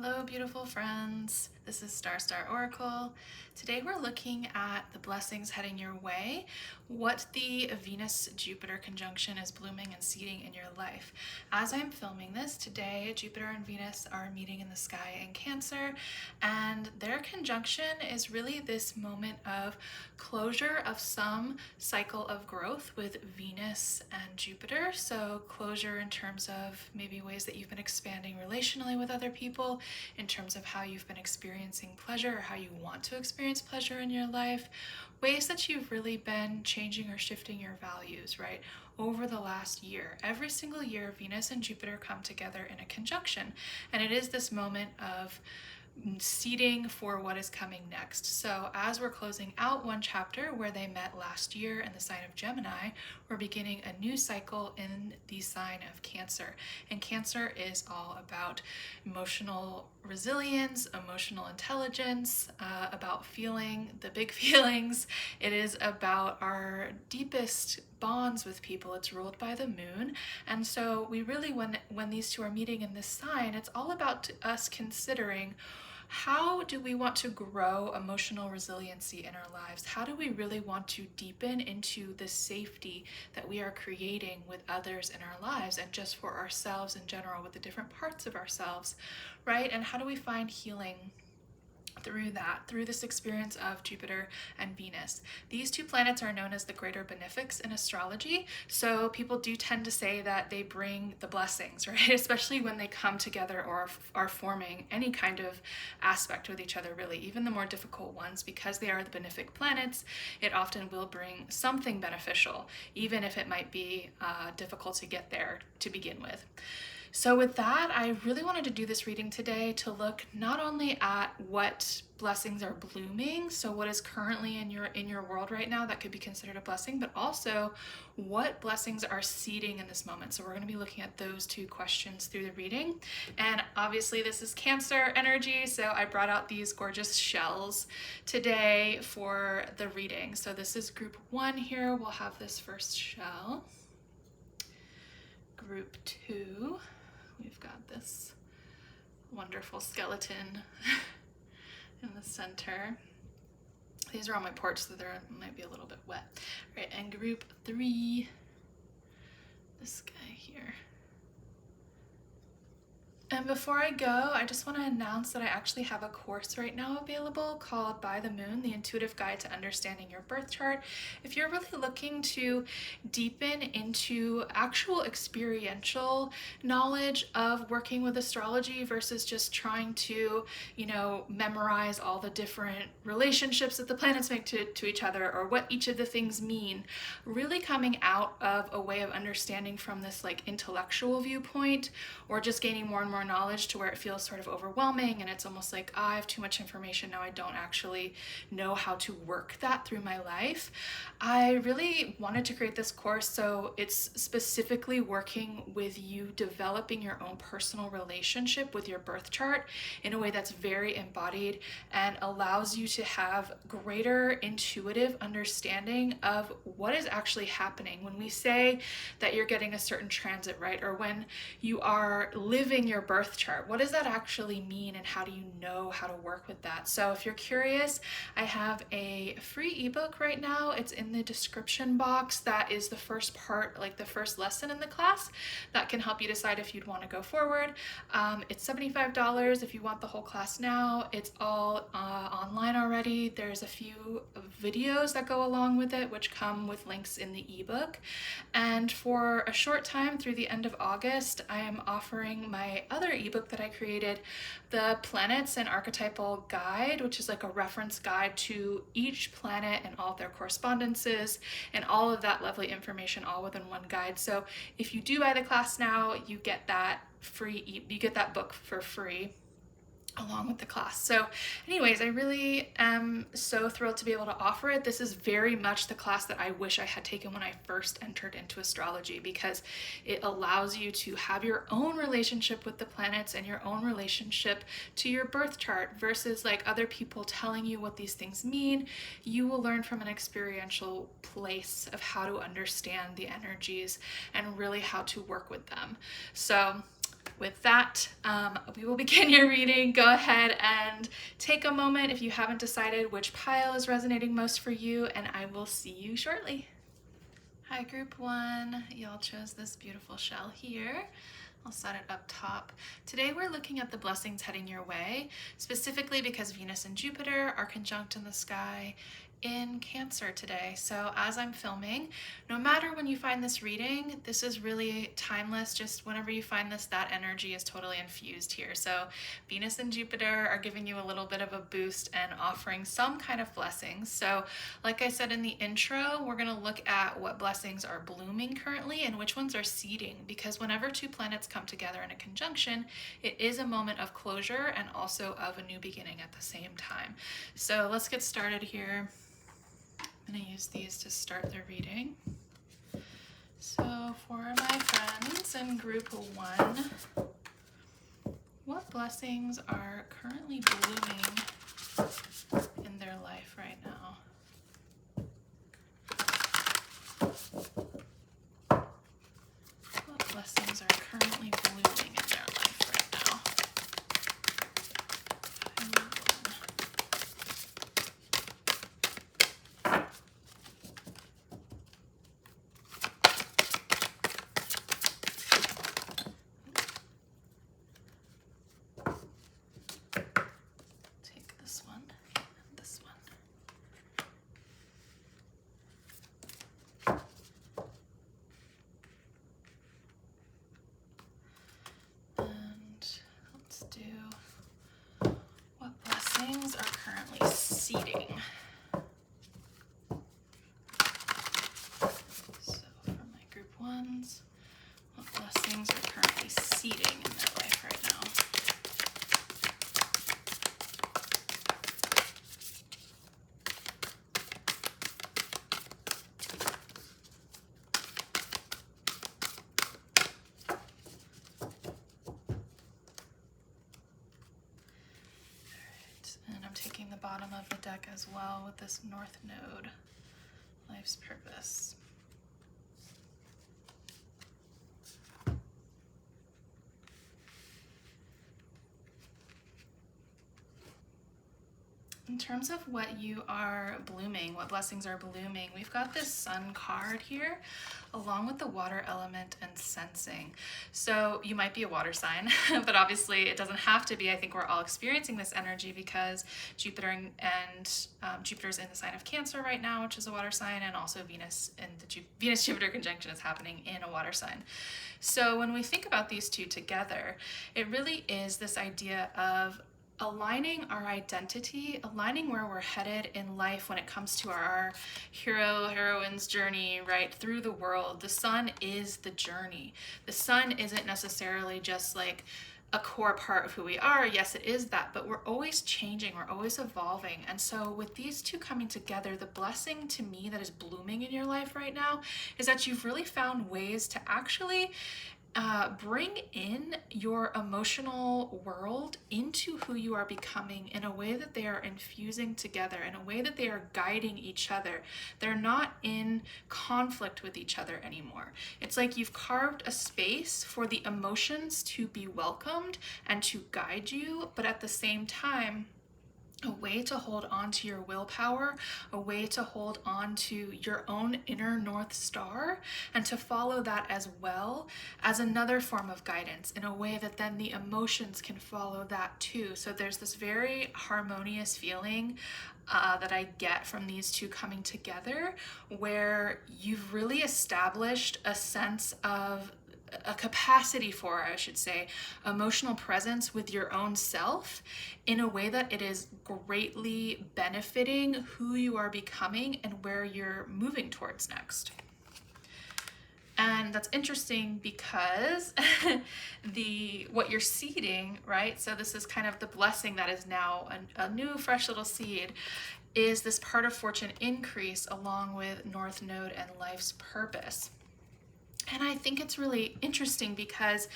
Hello, beautiful friends. This is Star Oracle. Today we're looking at the blessings heading your way, what the Venus-Jupiter conjunction is blooming and seeding in your life. As I'm filming this today, Jupiter and Venus are meeting in the sky in Cancer, and their conjunction is really this moment of closure of some cycle of growth with Venus and Jupiter. So closure in terms of maybe ways that you've been expanding relationally with other people, in terms of how you've been experiencing pleasure or how you want to experience pleasure in your life, ways that you've really been changing or shifting your values, right? Over the last year. Every single year, Venus and Jupiter come together in a conjunction, and it is this moment of seeding for what is coming next. So as we're closing out one chapter where they met last year in the sign of Gemini, we're beginning a new cycle in the sign of Cancer. And Cancer is all about emotional resilience, emotional intelligence, about feeling the big feelings. It is about our deepest bonds with people. It's ruled by the moon. And so we really, when these two are meeting in this sign, it's all about us considering, how do we want to grow emotional resiliency in our lives? How do we really want to deepen into the safety that we are creating with others in our lives and just for ourselves in general, with the different parts of ourselves, right? And how do we find healing through this experience of Jupiter and Venus? These two planets are known as the greater benefics in astrology, so people do tend to say that they bring the blessings, right? Especially when they come together or are forming any kind of aspect with each other, really, even the more difficult ones, because they are the benefic planets. It often will bring something beneficial, even if it might be difficult to get there to begin with. So with that, I really wanted to do this reading today to look not only at what blessings are blooming, so what is currently in your world right now that could be considered a blessing, but also what blessings are seeding in this moment. So we're going to be looking at those two questions through the reading. And obviously this is Cancer energy, so I brought out these gorgeous shells today for the reading. So this is group 1 here. We'll have this first shell. Group 2. We've got this wonderful skeleton in the center. These are on my porch, so they might be a little bit wet. All right, and group 3, this guy here. And before I go, I just want to announce that I actually have a course right now available called By the Moon, the Intuitive Guide to Understanding Your Birth Chart. If you're really looking to deepen into actual experiential knowledge of working with astrology versus just trying to, memorize all the different relationships that the planets make to each other or what each of the things mean, really coming out of a way of understanding from this like intellectual viewpoint, or just gaining more and more knowledge to where it feels sort of overwhelming and it's almost like, I have too much information now, I don't actually know how to work that through my life. I really wanted to create this course so it's specifically working with you developing your own personal relationship with your birth chart in a way that's very embodied and allows you to have greater intuitive understanding of what is actually happening when we say that you're getting a certain transit, right? Or when you are living your birth chart, what does that actually mean and how do you know how to work with that? So if you're curious, I have a free ebook right now. It's in the description box. That is the first part, like the first lesson in the class that can help you decide if you'd want to go forward. It's $75 if you want the whole class now. It's all online already. There's a few videos that go along with it, which come with links in the ebook. And for a short time through the end of August, I am offering my other ebook that I created, the Planets and Archetypal Guide, which is like a reference guide to each planet and all of their correspondences and all of that lovely information all within one guide. So if you do buy the class now, you get that book for free along with the class. So anyways, I really am so thrilled to be able to offer it. This is very much the class that I wish I had taken when I first entered into astrology, because it allows you to have your own relationship with the planets and your own relationship to your birth chart versus like other people telling you what these things mean. You will learn from an experiential place of how to understand the energies and really how to work with them. So with that, we will begin your reading. Go ahead and take a moment if you haven't decided which pile is resonating most for you, and I will see you shortly. Hi, group one. Y'all chose this beautiful shell here. I'll set it up top. Today we're looking at the blessings heading your way, specifically because Venus and Jupiter are conjunct in the sky in Cancer today. So as I'm filming, no matter when you find this reading, this is really timeless. Just whenever you find this, that energy is totally infused here. So Venus and Jupiter are giving you a little bit of a boost and offering some kind of blessings. So like I said in the intro, we're gonna look at what blessings are blooming currently and which ones are seeding, because whenever two planets come together in a conjunction, it is a moment of closure and also of a new beginning at the same time. So let's get started here. I'm going to use these to start the reading. So for my friends in group one, what blessings are currently blooming in their life right now? What blessings are currently blooming in their life right now? Take this one and this one. And let's do what blessings are currently seeding. So for my group ones, what blessings are currently seeding in their life right now? And I'm taking the bottom of the deck as well with this North Node, Life's Purpose. In terms of what you are blooming, what blessings are blooming, we've got this Sun card here, along with the water element and sensing. So you might be a water sign, but obviously it doesn't have to be. I think we're all experiencing this energy because Jupiter and Jupiter's in the sign of Cancer right now, which is a water sign, and also Venus and the Venus-Jupiter conjunction is happening in a water sign. So when we think about these two together, it really is this idea of aligning our identity, aligning where we're headed in life when it comes to our heroine's journey, right, through the world. The sun is the journey. The sun isn't necessarily just like a core part of who we are. Yes, it is that, but we're always changing, we're always evolving. And so with these two coming together, the blessing to me that is blooming in your life right now is that you've really found ways to actually bring in your emotional world into who you are becoming in a way that they are infusing together, in a way that they are guiding each other. They're not in conflict with each other anymore. It's like you've carved a space for the emotions to be welcomed and to guide you, but at the same time, a way to hold on to your willpower, a way to hold on to your own inner North Star, and to follow that as well as another form of guidance in a way that then the emotions can follow that too. So there's this very harmonious feeling that I get from these two coming together, where you've really established a sense of a capacity for, I should say, emotional presence with your own self in a way that it is greatly benefiting who you are becoming and where you're moving towards next. And that's interesting because what you're seeding, right? So this is kind of the blessing that is now a new, fresh little seed, is this part of fortune increase along with North Node and Life's Purpose. And I think it's really interesting because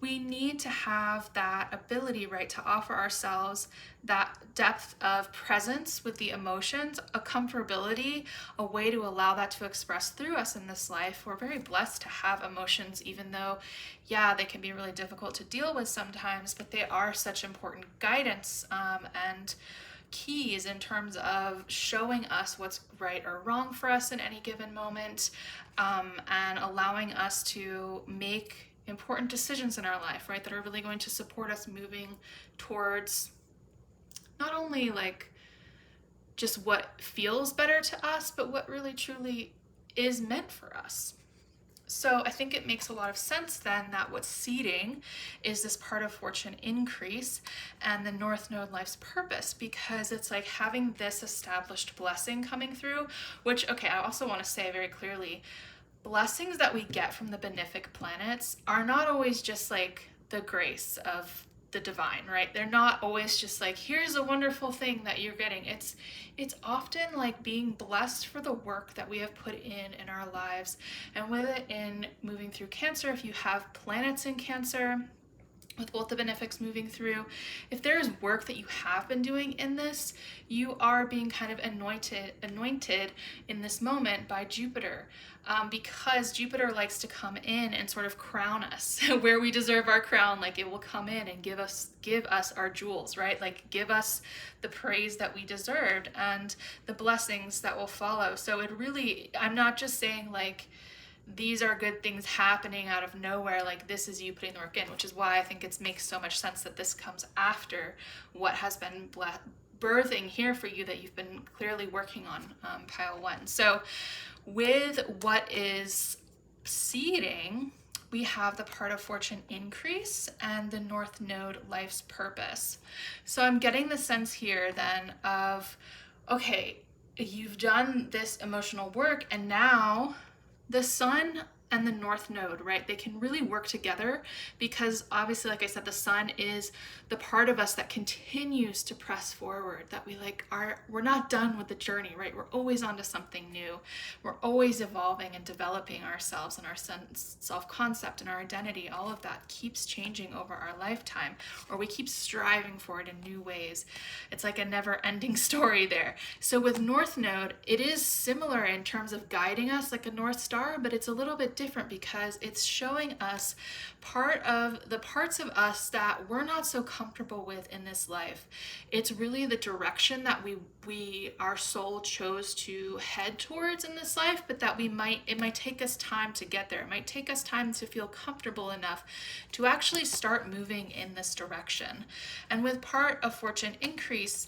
we need to have that ability, right, to offer ourselves that depth of presence with the emotions, a comfortability, a way to allow that to express through us in this life. We're very blessed to have emotions, even though, yeah, they can be really difficult to deal with sometimes, but they are such important guidance and keys in terms of showing us what's right or wrong for us in any given moment, and allowing us to make important decisions in our life, right, that are really going to support us moving towards not only like just what feels better to us, but what really truly is meant for us. So I think it makes a lot of sense then that what's seeding is this part of fortune increase and the North Node life's purpose, because it's like having this established blessing coming through, which, okay, I also want to say very clearly, blessings that we get from the benefic planets are not always just like the grace of the divine, right? They're not always just like, here's a wonderful thing that you're getting. It's often like being blessed for the work that we have put in our lives. And with it in moving through Cancer, if you have planets in Cancer, with both the benefics moving through, if there is work that you have been doing in this, you are being kind of anointed in this moment by Jupiter, because Jupiter likes to come in and sort of crown us where we deserve our crown. Like, it will come in and give us our jewels, right? Like, give us the praise that we deserved and the blessings that will follow. So it really, I'm not just saying like these are good things happening out of nowhere, like this is you putting the work in, which is why I think it makes so much sense that this comes after what has been birthing here for you that you've been clearly working on, pile one. So with what is seeding, we have the part of fortune increase and the North Node life's purpose. So I'm getting the sense here then of, okay, you've done this emotional work and now the sun and the North Node, right? They can really work together because obviously, like I said, the sun is the part of us that continues to press forward, that we're not done with the journey, right? We're always onto something new. We're always evolving and developing ourselves and our self-concept and our identity. All of that keeps changing over our lifetime, or we keep striving for it in new ways. It's like a never-ending story there. So with North Node, it is similar in terms of guiding us like a North Star, but it's a little bit different because it's showing us part of the parts of us that we're not so comfortable with in this life. It's really the direction that our soul chose to head towards in this life, but that it might take us time to get there. It might take us time to feel comfortable enough to actually start moving in this direction. And with part of fortune increase,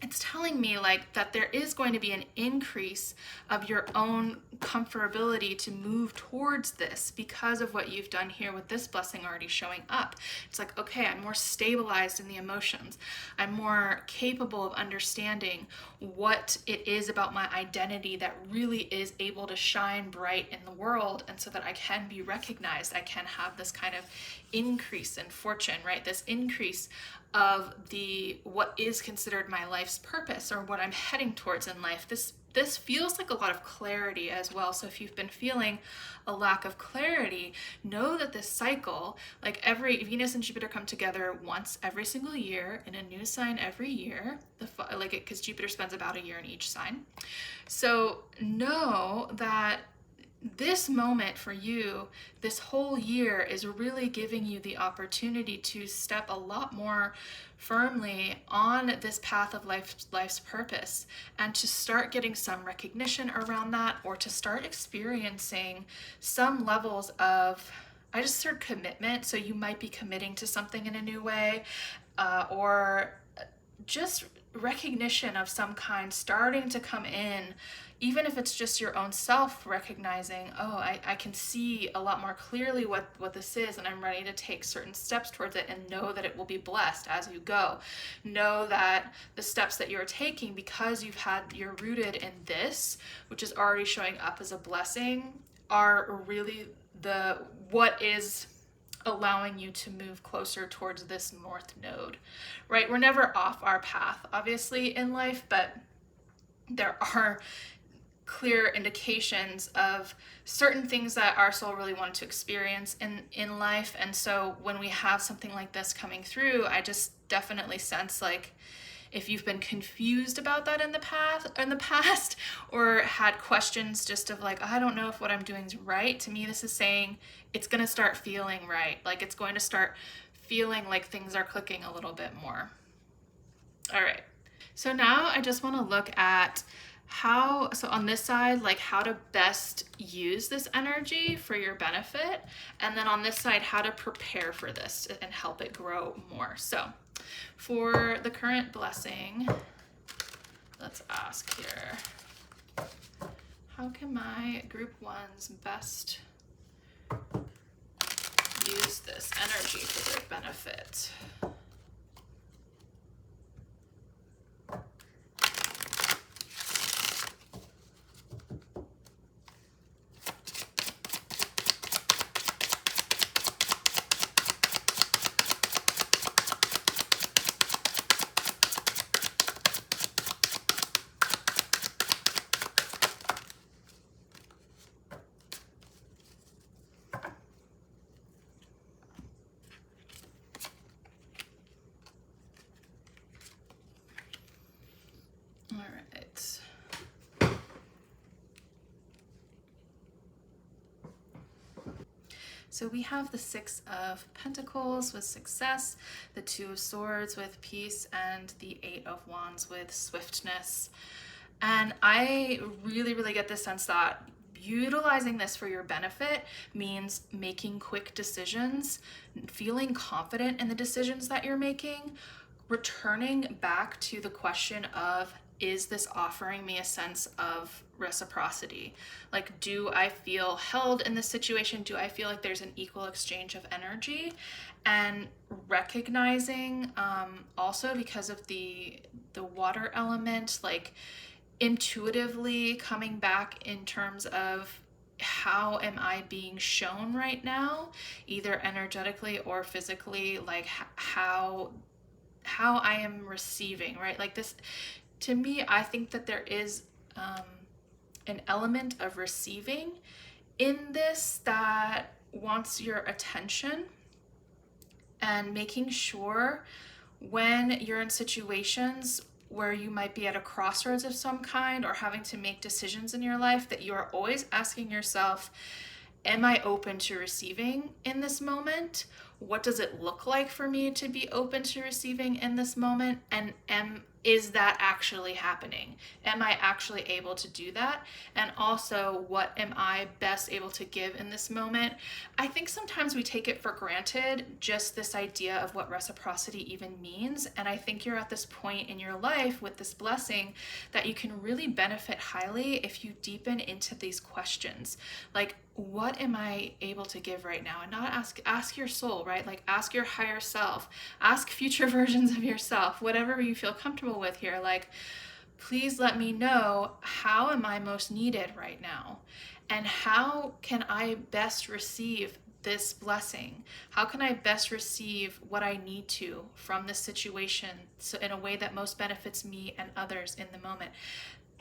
it's telling me like that there is going to be an increase of your own comfortability to move towards this because of what you've done here with this blessing already showing up. It's like, okay, I'm more stabilized in the emotions. I'm more capable of understanding what it is about my identity that really is able to shine bright in the world, and so that I can be recognized. I can have this kind of increase in fortune, right? This increase of what is considered my life's purpose, or what I'm heading towards in life. This feels like a lot of clarity as well. So if you've been feeling a lack of clarity, know that this cycle, like every Venus and Jupiter come together once every single year in a new sign every year, because Jupiter spends about a year in each sign. So know that this moment for you, this whole year, is really giving you the opportunity to step a lot more firmly on this path of life's purpose, and to start getting some recognition around that, or to start experiencing some levels of, I just heard commitment. So you might be committing to something in a new way, or just recognition of some kind starting to come in, even if it's just your own self recognizing, oh, I can see a lot more clearly what this is, and I'm ready to take certain steps towards it, and know that it will be blessed as you go. Know that the steps that you're taking, because you're rooted in this, which is already showing up as a blessing, are really what is allowing you to move closer towards this North Node, right? We're never off our path, obviously, in life, but there are clear indications of certain things that our soul really wanted to experience in life. And so when we have something like this coming through, I just definitely sense like if you've been confused about that in the past or had questions just of like, I don't know if what I'm doing is right. To me, this is saying it's going to start feeling right. Like it's going to start feeling like things are clicking a little bit more. All right. So now I just want to look at so on this side, like how to best use this energy for your benefit. And then on this side, how to prepare for this and help it grow more. So for the current blessing, let's ask here, how can my group ones best use this energy for their benefit? All right. So we have the Six of Pentacles with success, the Two of Swords with peace, and the Eight of Wands with swiftness. And I really, really get the sense that utilizing this for your benefit means making quick decisions, feeling confident in the decisions that you're making, returning back to the question of, is this offering me a sense of reciprocity? Like, do I feel held in this situation? Do I feel like there's an equal exchange of energy? And recognizing also, because of the water element, like intuitively coming back in terms of how am I being shown right now, either energetically or physically, like how I am receiving, right? Like this, to me, I think that there is an element of receiving in this that wants your attention, and making sure when you're in situations where you might be at a crossroads of some kind or having to make decisions in your life, that you are always asking yourself, am I open to receiving in this moment? What does it look like for me to be open to receiving in this moment? And is that actually happening? Am I actually able to do that? And also, what am I best able to give in this moment? I think sometimes we take it for granted, just this idea of what reciprocity even means. And I think you're at this point in your life with this blessing that you can really benefit highly if you deepen into these questions. Like, what am I able to give right now? And not ask your soul, right? Like ask your higher self, ask future versions of yourself, whatever you feel comfortable with here. Like, please let me know, how am I most needed right now? And how can I best receive this blessing? How can I best receive what I need to from this situation, so in a way that most benefits me and others in the moment?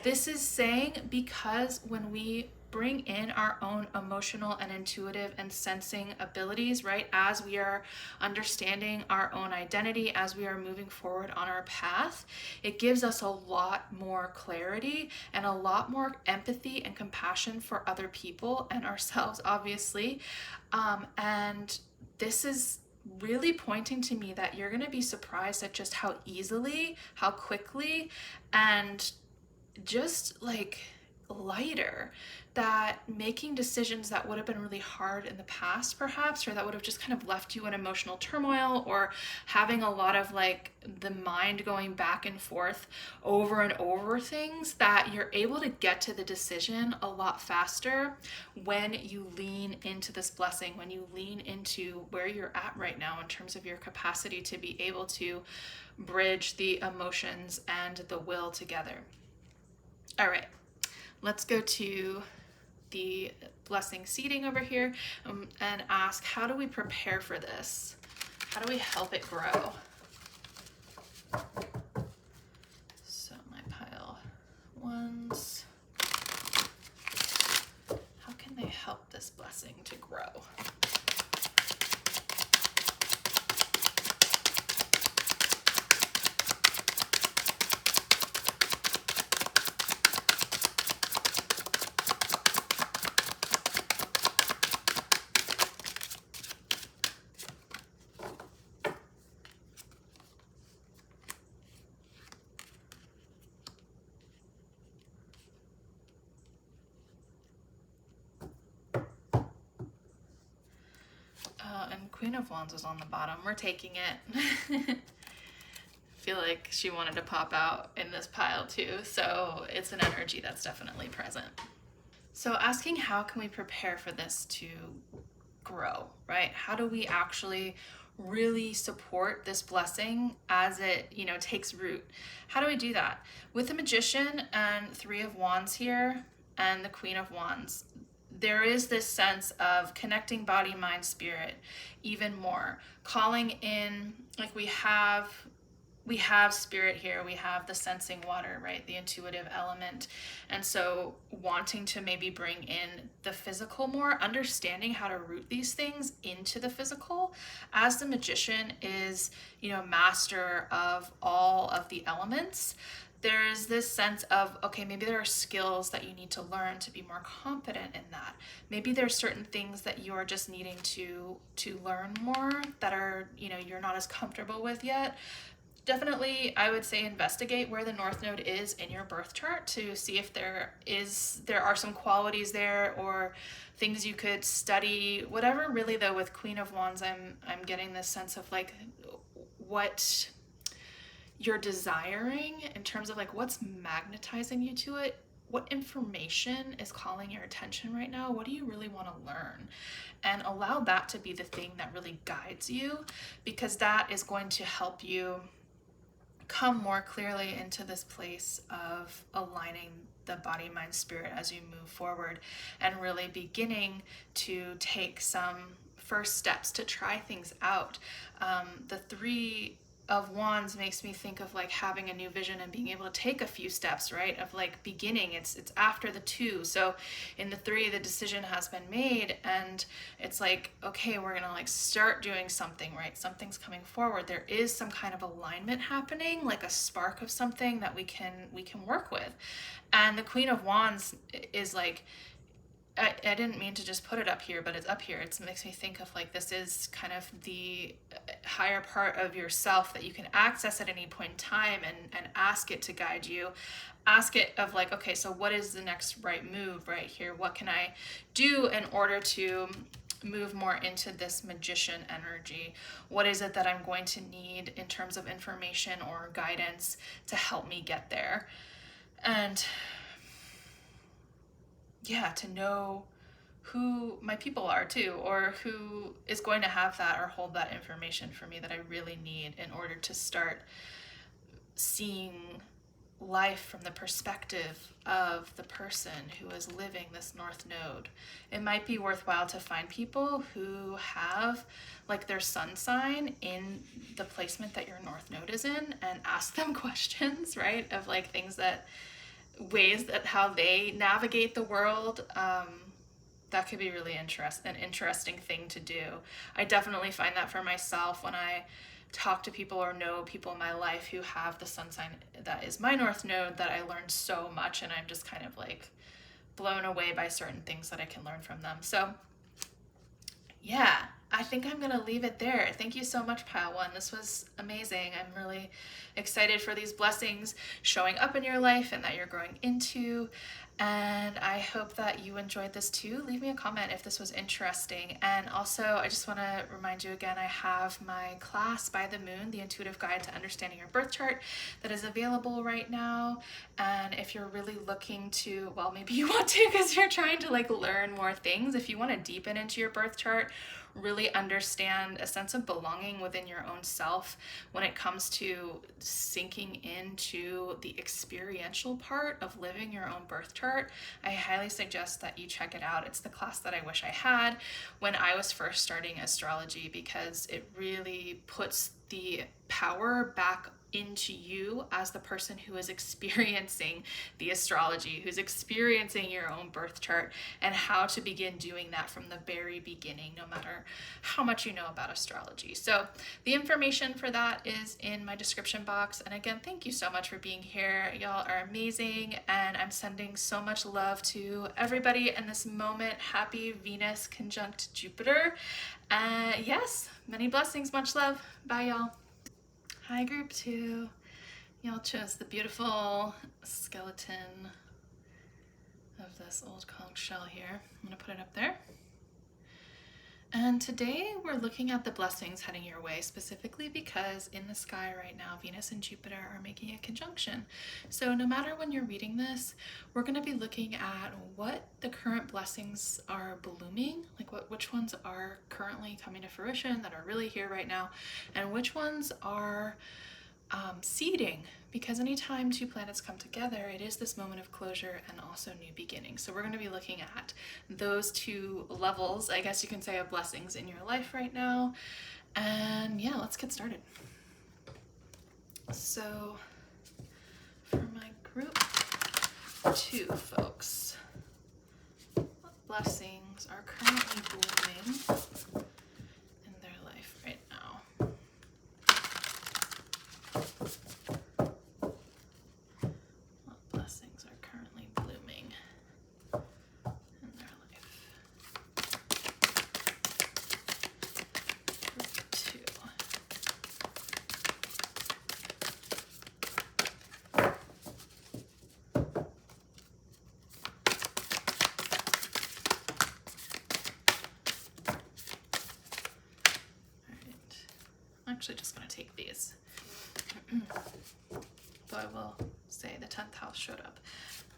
This is saying, because when we bring in our own emotional and intuitive and sensing abilities, right, as we are understanding our own identity, as we are moving forward on our path, it gives us a lot more clarity and a lot more empathy and compassion for other people and ourselves, obviously. And this is really pointing to me that you're going to be surprised at just how easily, how quickly, and just like lighter that making decisions that would have been really hard in the past, perhaps, or that would have just kind of left you in emotional turmoil, or having a lot of like the mind going back and forth over and over things, that you're able to get to the decision a lot faster when you lean into this blessing, when you lean into where you're at right now in terms of your capacity to be able to bridge the emotions and the will together. All right, let's go to the blessing seeding over here and ask, how do we prepare for this? How do we help it grow? So my pile ones, Queen of Wands is on the bottom. We're taking it. Feel like she wanted to pop out in this pile too, so it's an energy that's definitely present. So asking how can we prepare for this to grow, right? How do we actually really support this blessing as it, takes root? How do we do that? With the Magician and Three of Wands here and the Queen of Wands, there is this sense of connecting body, mind, spirit even more, calling in, like we have spirit here, we have the sensing water, right? The intuitive element. And so wanting to maybe bring in the physical more, understanding how to root these things into the physical, as the Magician is, master of all of the elements. There's this sense of, okay, maybe there are skills that you need to learn to be more confident in that. Maybe there's certain things that you are just needing to learn more that are, you're not as comfortable with yet. Definitely, I would say investigate where the North Node is in your birth chart to see if there are some qualities there or things you could study. Whatever, really, though, with Queen of Wands, I'm getting this sense of like what you're desiring in terms of like what's magnetizing you to it. What information is calling your attention right now? What do you really want to learn? And allow that to be the thing that really guides you, because that is going to help you come more clearly into this place of aligning the body, mind, spirit as you move forward and really beginning to take some first steps to try things out. The Three of Wands makes me think of like having a new vision and being able to take a few steps, right? Of like beginning, it's after the two. So in the three, the decision has been made and it's like, okay, we're gonna like start doing something, right? Something's coming forward. There is some kind of alignment happening, like a spark of something that we can work with. And the Queen of Wands is like, I didn't mean to just put it up here, but it's up here. It makes me think of like this is kind of the higher part of yourself that you can access at any point in time and ask it to guide you. Ask it of like, okay, so what is the next right move right here? What can I do in order to move more into this Magician energy? What is it that I'm going to need in terms of information or guidance to help me get there? And yeah, to know who my people are too, or who is going to have that or hold that information for me that I really need in order to start seeing life from the perspective of the person who is living this North Node. It might be worthwhile to find people who have like their sun sign in the placement that your North Node is in and ask them questions, right? Of like things that ways that how they navigate the world. That could be really an interesting thing to do. I definitely find that for myself when I talk to people or know people in my life who have the sun sign that is my North Node, that I learned so much and I'm just kind of like blown away by certain things that I can learn from them. So yeah, I think I'm going to leave it there. Thank you so much, Pile One. This was amazing. I'm really excited for these blessings showing up in your life and that you're growing into. And I hope that you enjoyed this too. Leave me a comment if this was interesting. And also, I just want to remind you again, I have my class By the Moon, the Intuitive Guide to Understanding Your Birth Chart, that is available right now. And if you're really looking to, well, maybe you want to because you're trying to like learn more things. If you want to deepen into your birth chart, really understand a sense of belonging within your own self when it comes to sinking into the experiential part of living your own birth chart, I highly suggest that you check it out. It's the class that I wish I had when I was first starting astrology, because it really puts the power back into you as the person who is experiencing the astrology, who's experiencing your own birth chart, and how to begin doing that from the very beginning, no matter how much you know about astrology. So the information for that is in my description box. And again, thank you so much for being here. Y'all are amazing, and I'm sending so much love to everybody in this moment. Happy Venus conjunct Jupiter. Yes, many blessings, much love. Bye, y'all. Hi, group 2. Y'all chose the beautiful skeleton of this old conch shell here. I'm gonna put it up there. And today we're looking at the blessings heading your way, specifically because in the sky right now, Venus and Jupiter are making a conjunction. So no matter when you're reading this, we're going to be looking at what the current blessings are blooming, like which ones are currently coming to fruition that are really here right now, and which ones are seeding, because anytime two planets come together, it is this moment of closure and also new beginning. So we're going to be looking at those two levels, I guess you can say, of blessings in your life right now. And yeah, let's get started. So for my group 2 folks, what blessings are currently blooming in their life right now? What blessings are currently blooming in their life? Group 2. I'm actually just going to take these. Though I will say the 10th house showed up.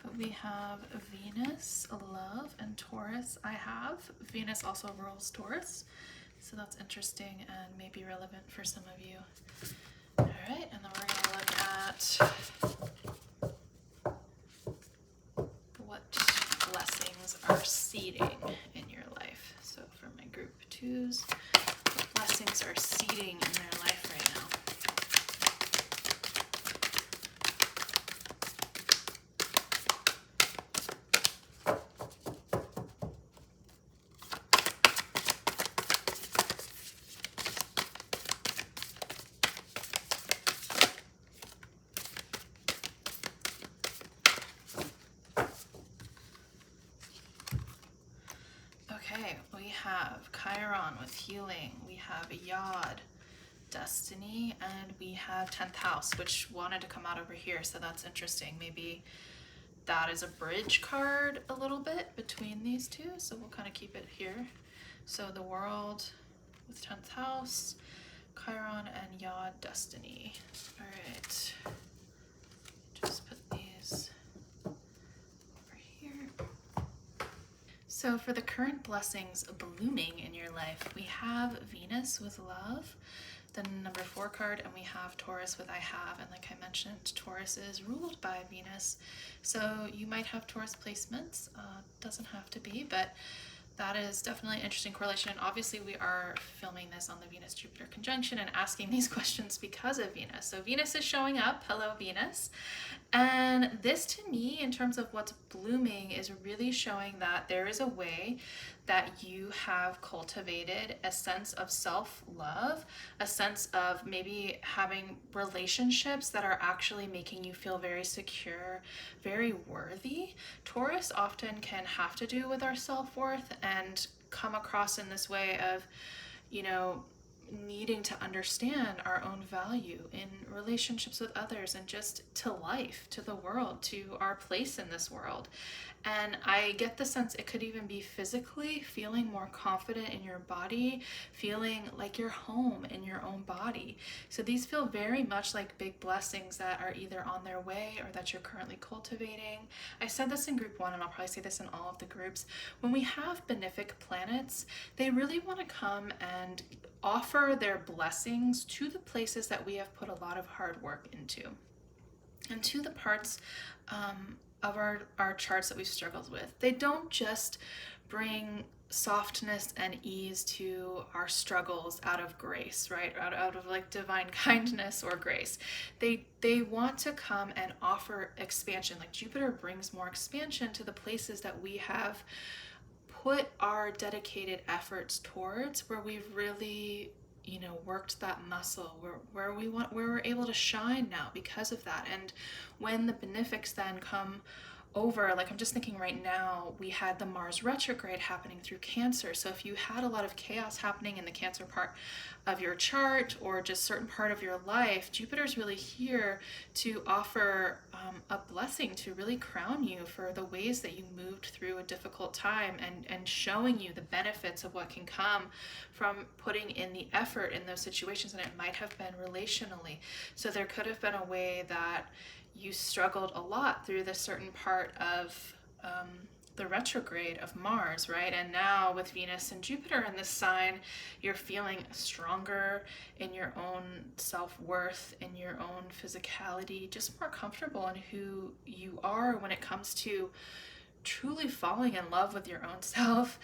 But we have Venus, Love, and Taurus. I have. Venus also rules Taurus. So that's interesting and maybe relevant for some of you. All right, and then we're going to look at what blessings are seeding in your life. So for my group 2s, what blessings are seeding in their life right now? Okay, we have Chiron with healing, we have Yod, destiny, and we have 10th house, which wanted to come out over here, so that's interesting. Maybe that is a bridge card a little bit between these two, so we'll kind of keep it here. So the world with 10th house, Chiron, and Yod, destiny. All right, just put these over here. So for the current blessings blooming in your life, we have Venus with Love, the number 4 card, and we have Taurus with I have. And like I mentioned, Taurus is ruled by Venus. So you might have Taurus placements, doesn't have to be, but that is definitely an interesting correlation. Obviously, we are filming this on the Venus-Jupiter conjunction and asking these questions because of Venus. So Venus is showing up. Hello, Venus. And this, to me, in terms of what's blooming, is really showing that there is a way that you have cultivated a sense of self-love, a sense of maybe having relationships that are actually making you feel very secure, very worthy. Taurus often can have to do with our self-worth and come across in this way of, you know, needing to understand our own value in relationships with others and just to life, to the world, to our place in this world. And I get the sense it could even be physically feeling more confident in your body, feeling like you're home in your own body. So these feel very much like big blessings that are either on their way or that you're currently cultivating. I said this in group 1, and I'll probably say this in all of the groups. When we have benefic planets, they really want to come and offer their blessings to the places that we have put a lot of hard work into, and to the parts of our charts that we've struggled with. They don't just bring softness and ease to our struggles out of grace, right? Out of like divine kindness or grace. They want to come and offer expansion. Like Jupiter brings more expansion to the places that we have put our dedicated efforts towards, where we've really, you know, worked that muscle, where we're able to shine now because of that. And when the benefics then come over, like I'm just thinking right now, we had the Mars retrograde happening through Cancer. So if you had a lot of chaos happening in the Cancer part of your chart or just certain part of your life, Jupiter's really here to offer a blessing to really crown you for the ways that you moved through a difficult time, and showing you the benefits of what can come from putting in the effort in those situations. And it might have been relationally. So there could have been a way that you struggled a lot through this certain part of the retrograde of Mars, right? And now with Venus and Jupiter in this sign, you're feeling stronger in your own self-worth, in your own physicality, just more comfortable in who you are when it comes to truly falling in love with your own self,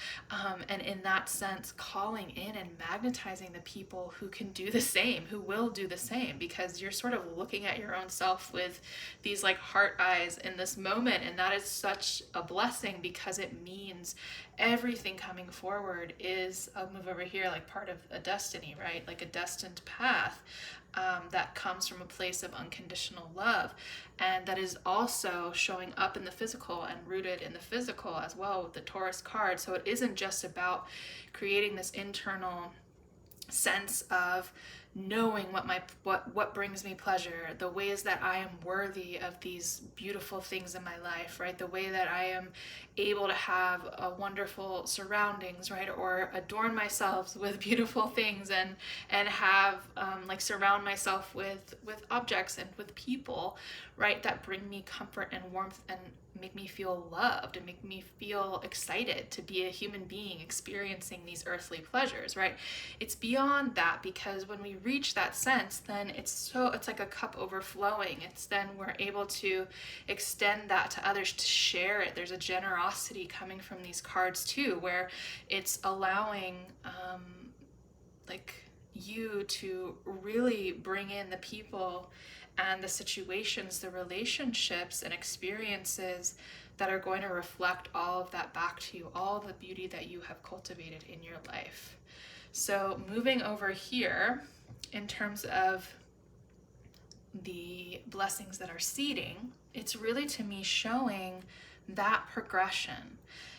and in that sense calling in and magnetizing the people who can do the same, who will do the same, because you're sort of looking at your own self with these like heart eyes in this moment. And that is such a blessing, because it means everything coming forward is, I'll move over here, like part of a destiny, right? Like a destined path that comes from a place of unconditional love, and that is also showing up in the physical and rooted in the physical as well with the Taurus card. So it isn't just about creating this internal sense of knowing what brings me pleasure, the ways that I am worthy of these beautiful things in my life, right? The way that I am able to have a wonderful surroundings, right? Or adorn myself with beautiful things, and have like surround myself with objects and with people, right? That bring me comfort and warmth and make me feel loved and make me feel excited to be a human being experiencing these earthly pleasures, right? It's beyond that, because when we reach that sense, then it's like a cup overflowing. It's then we're able to extend that to others, to share it. There's a generosity coming from these cards too, where it's allowing like you to really bring in the people and the situations, the relationships and experiences that are going to reflect all of that back to you, all the beauty that you have cultivated in your life. So moving over here, in terms of the blessings that are seeding, it's really to me showing that progression.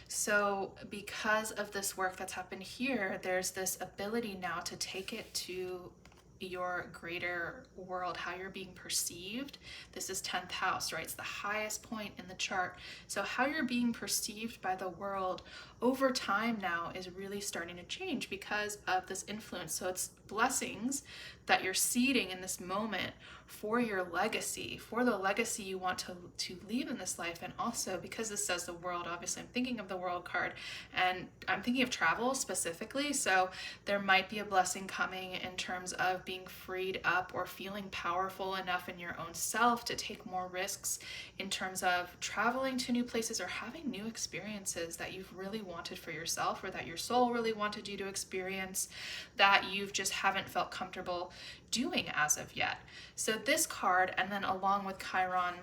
So because of this work that's happened here, there's this ability now to take it to your greater world, how you're being perceived. This is 10th house, right? It's the highest point in the chart. So how you're being perceived by the world over time now is really starting to change because of this influence. So it's blessings that you're seeding in this moment for your legacy, for the legacy you want to leave in this life. And also because this says the world, obviously I'm thinking of the world card, and I'm thinking of travel specifically. So there might be a blessing coming in terms of being freed up or feeling powerful enough in your own self to take more risks in terms of traveling to new places or having new experiences that you've really wanted for yourself, or that your soul really wanted you to experience, that you've just haven't felt comfortable doing as of yet. So this card, and then along with Chiron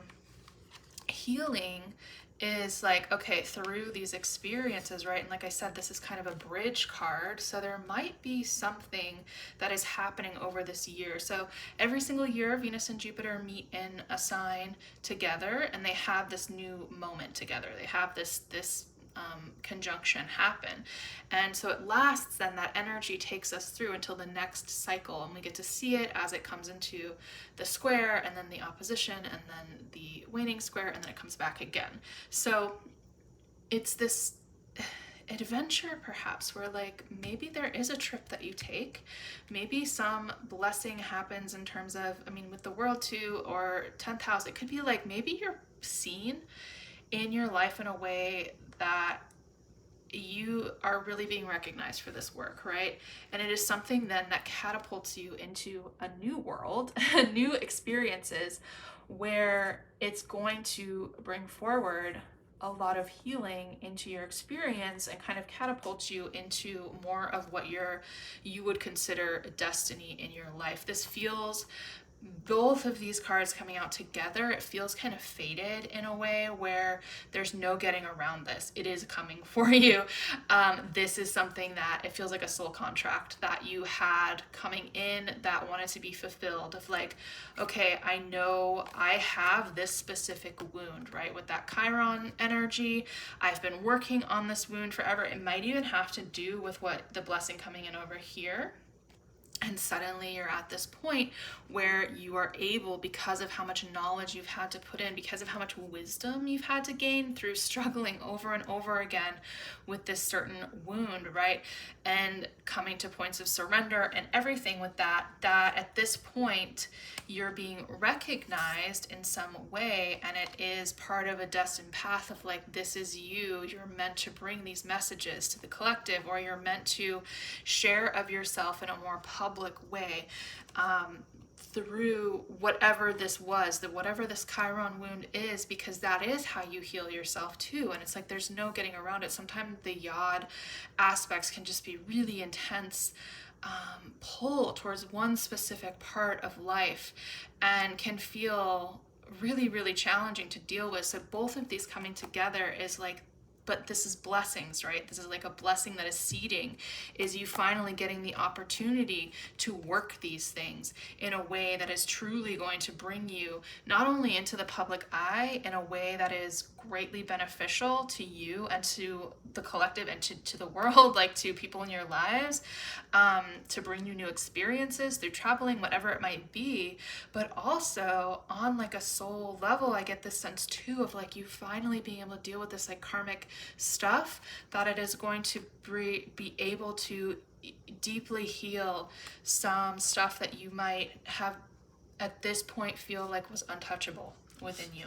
healing, is like, okay, through these experiences, right? And like I said, this is kind of a bridge card. So there might be something that is happening over this year. So every single year, Venus and Jupiter meet in a sign together, and they have this new moment together. They have this conjunction happen. And so it lasts, then that energy takes us through until the next cycle, and we get to see it as it comes into the square, and then the opposition, and then the waning square, and then it comes back again. So it's this adventure perhaps where like maybe there is a trip that you take, maybe some blessing happens in terms of, I mean, with the world too, or 10th house, it could be like maybe you're seen in your life in a way that you are really being recognized for this work, right? And it is something then that catapults you into a new world, new experiences, where it's going to bring forward a lot of healing into your experience and kind of catapult you into more of what you would consider a destiny in your life. This feels both of these cards coming out together, it feels kind of fated in a way where there's no getting around this. It is coming for you. This is something that it feels like a soul contract that you had coming in that wanted to be fulfilled, of like, okay, I know I have this specific wound, right? With that Chiron energy, I've been working on this wound forever. It might even have to do with what the blessing coming in over here. And suddenly you're at this point where you are able, because of how much knowledge you've had to put in, because of how much wisdom you've had to gain through struggling over and over again with this certain wound, right? And coming to points of surrender and everything with that, that at this point you're being recognized in some way, and it is part of a destined path of like, this is you. You're meant to bring these messages to the collective, or you're meant to share of yourself in a more public way, through whatever this was, that whatever this Chiron wound is, because that is how you heal yourself too. And it's like, there's no getting around it. Sometimes the yod aspects can just be really intense, pull towards one specific part of life, and can feel really, really challenging to deal with. So both of these coming together is like, but this is blessings, right? This is like a blessing that is seeding, is you finally getting the opportunity to work these things in a way that is truly going to bring you not only into the public eye in a way that is greatly beneficial to you and to the collective and to the world, like to people in your lives, to bring you new experiences through traveling, whatever it might be, but also on like a soul level, I get this sense too of like you finally being able to deal with this like karmic stuff, that it is going to be able to deeply heal some stuff that you might have at this point feel like was untouchable within you.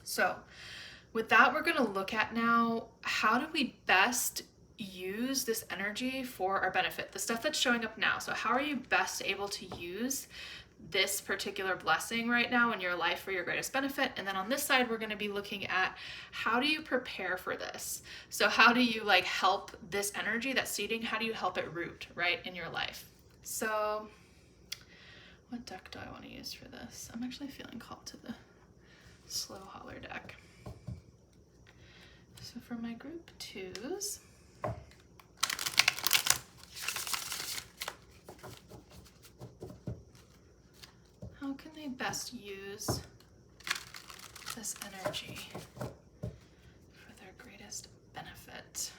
So with that, we're going to look at now, how do we best use this energy for our benefit, the stuff that's showing up now. So how are you best able to use this particular blessing right now in your life for your greatest benefit? And then on this side, we're going to be looking at, how do you prepare for this? So how do you like help this energy that's seeding, how do you help it root right in your life? So what deck do I want to use for this? I'm actually feeling called to the slow holler deck. So for my group twos, how can they best use this energy for their greatest benefit?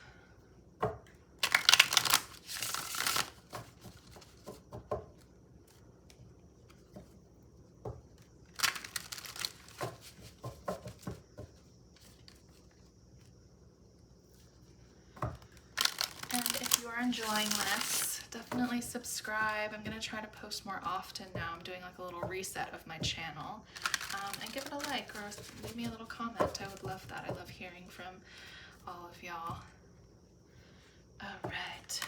Enjoying this, definitely subscribe. I'm gonna try to post more often now. I'm doing like a little reset of my channel, and give it a like or leave me a little comment. I would love that. I love hearing from all of y'all. All right,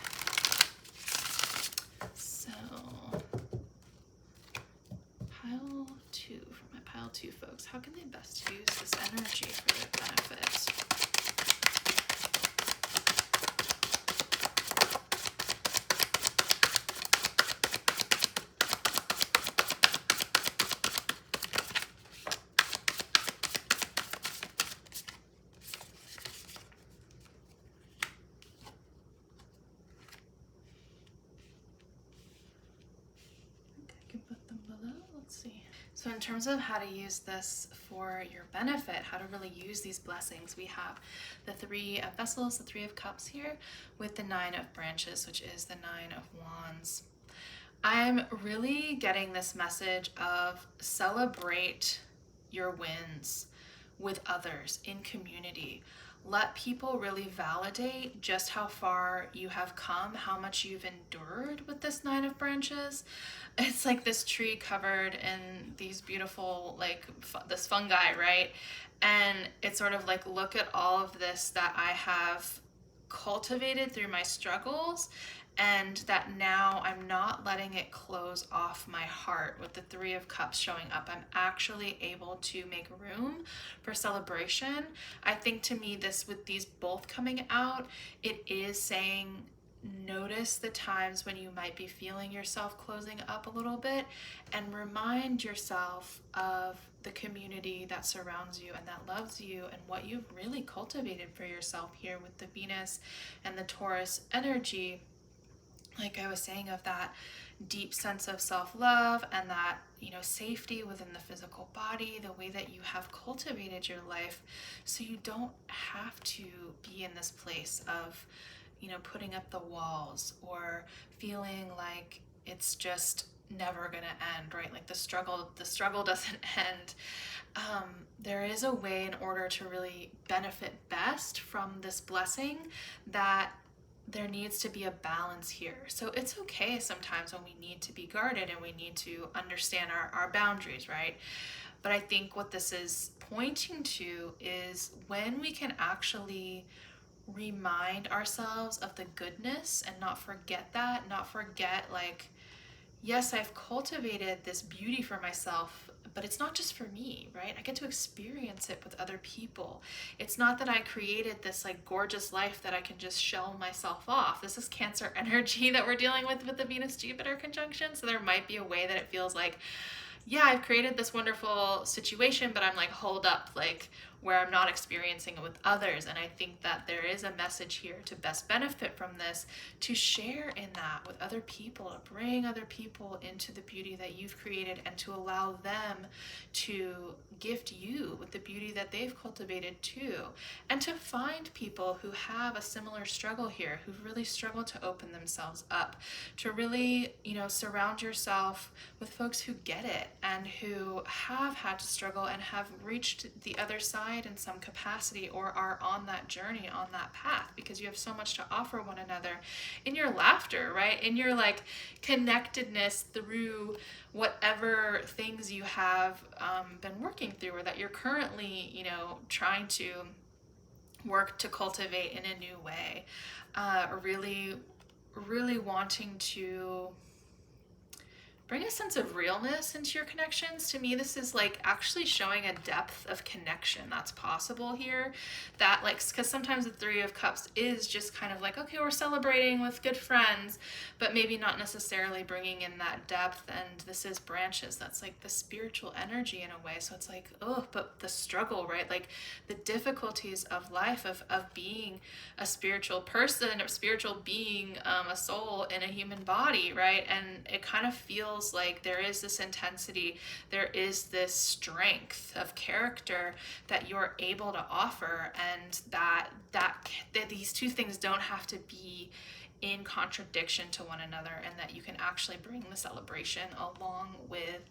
so pile two, for my pile two folks, how can they best use this energy for their benefit? So in terms of how to use this for your benefit, how to really use these blessings, we have the Three of Vessels, the Three of Cups here, with the Nine of Branches, which is the Nine of Wands. I'm really getting this message of celebrate your wins with others in community. Let people really validate just how far you have come, how much you've endured with this Nine of Branches. It's like this tree covered in these beautiful, like this fungi, right? And it's sort of like, look at all of this that I have cultivated through my struggles, and that now I'm not letting it close off my heart. With the Three of Cups showing up, I'm actually able to make room for celebration. I think to me, this, with these both coming out, it is saying notice the times when you might be feeling yourself closing up a little bit, and remind yourself of the community that surrounds you and that loves you and what you've really cultivated for yourself here with the Venus and the Taurus energy. Like I was saying, of that deep sense of self-love and that, safety within the physical body, the way that you have cultivated your life, so you don't have to be in this place of, putting up the walls or feeling like it's just never gonna end, right? Like the struggle doesn't end. There is a way in order to really benefit best from this blessing, that there needs to be a balance here. So it's okay sometimes when we need to be guarded and we need to understand our boundaries, right? But I think what this is pointing to is when we can actually remind ourselves of the goodness and not forget that, not forget, like, yes, I've cultivated this beauty for myself, but it's not just for me, right? I get to experience it with other people. It's not that I created this like gorgeous life that I can just shell myself off. This is Cancer energy that we're dealing with the Venus-Jupiter conjunction. So there might be a way that it feels like, yeah, I've created this wonderful situation, but I'm like holed up, like where I'm not experiencing it with others. And I think that there is a message here to best benefit from this, to share in that with other people, to bring other people into the beauty that you've created, and to allow them to gift you with the beauty that they've cultivated too. And to find people who have a similar struggle here, who've really struggled to open themselves up, to really, surround yourself with folks who get it and who have had to struggle and have reached the other side in some capacity, or are on that journey, on that path, because you have so much to offer one another in your laughter, right? In your like connectedness through whatever things you have been working through, or that you're currently, trying to work to cultivate in a new way. Really wanting to bring a sense of realness into your connections. To me, this is like actually showing a depth of connection that's possible here. That like, because sometimes the Three of Cups is just kind of like, okay, we're celebrating with good friends, but maybe not necessarily bringing in that depth. And this is branches. That's like the spiritual energy in a way. So it's like, oh, but the struggle, right? Like the difficulties of life, of being a spiritual person or spiritual being, a soul in a human body, right? And it kind of feels like there is this intensity, there is this strength of character that you're able to offer, and that these two things don't have to be in contradiction to one another, and that you can actually bring the celebration along with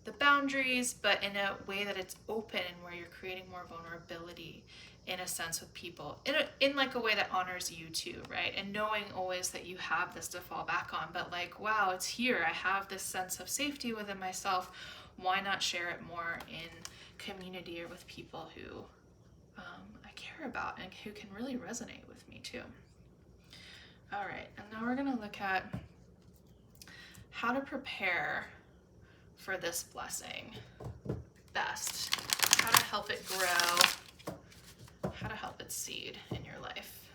the boundaries, but in a way that it's open, where you're creating more vulnerability in a sense with people, in like a way that honors you too, right? And knowing always that you have this to fall back on, but like, wow, it's here. I have this sense of safety within myself. Why not share it more in community or with people who I care about and who can really resonate with me too? All right, and now we're gonna look at how to prepare for this blessing best, how to help it grow, how to help it seed in your life.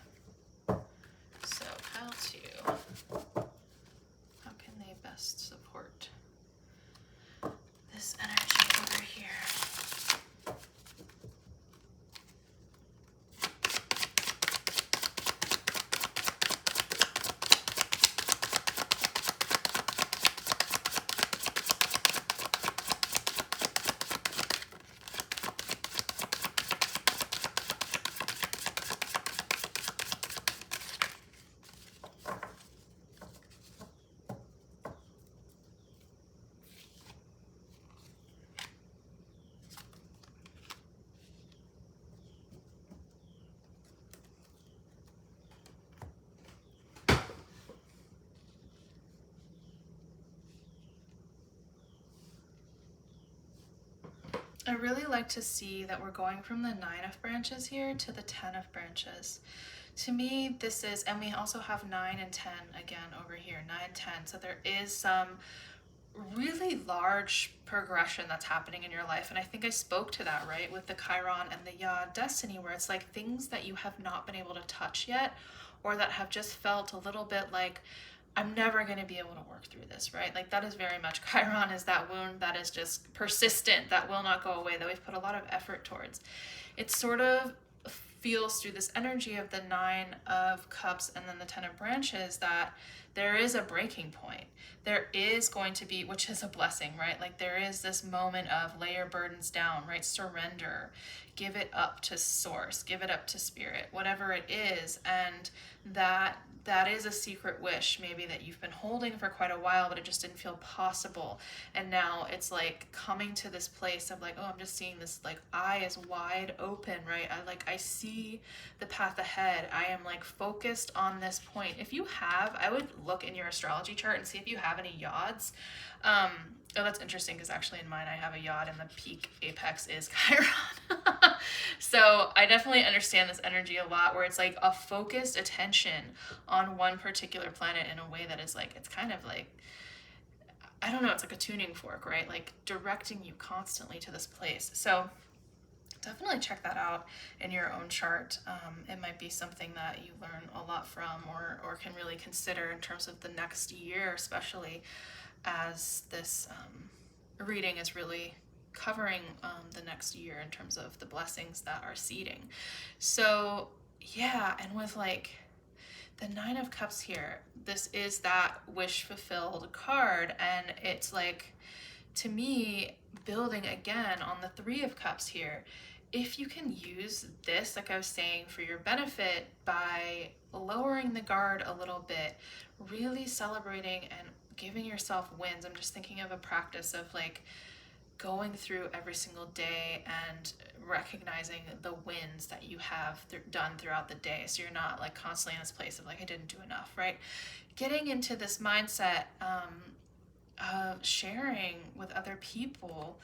So how can they best support this energy over here? I really like to see that we're going from the 9 of branches here to the 10 of branches. To me, this is, and we also have 9 and 10 again over here, 9, 10. So there is some really large progression that's happening in your life. And I think I spoke to that, right? With the Chiron and the Yod destiny, where it's like things that you have not been able to touch yet, or that have just felt a little bit like, I'm never going to be able to work through this, right? Like that is very much Chiron, is that wound that is just persistent, that will not go away, that we've put a lot of effort towards. It sort of feels through this energy of the Nine of Cups and then the Ten of Branches that there is a breaking point. There is going to be, which is a blessing, right? Like there is this moment of lay your burdens down, right? Surrender, give it up to source, give it up to spirit, whatever it is. And that is a secret wish maybe that you've been holding for quite a while, but it just didn't feel possible. And now it's like coming to this place of like, oh, I'm just seeing this, like, eye is wide open, right? I see the path ahead. I am like focused on this point. If you have, I would look in your astrology chart and see if you have any yods. Oh, that's interesting, because actually in mine I have a yod and the peak apex is Chiron. So I definitely understand this energy a lot, where it's like a focused attention on one particular planet in a way that is like, it's kind of like, I don't know, it's like a tuning fork, right? Like directing you constantly to this place. So definitely check that out in your own chart. It might be something that you learn a lot from, or can really consider in terms of the next year, especially as this reading is really covering the next year in terms of the blessings that are seeding. So yeah, and with like the Nine of Cups here, this is that wish fulfilled card, and it's like, to me, building again on the Three of Cups here, if you can use this, like I was saying, for your benefit by lowering the guard a little bit, really celebrating and giving yourself wins. I'm just thinking of a practice of like going through every single day and recognizing the wins that you have done throughout the day, so you're not like constantly in this place of like, I didn't do enough, right? Getting into this mindset of sharing with other people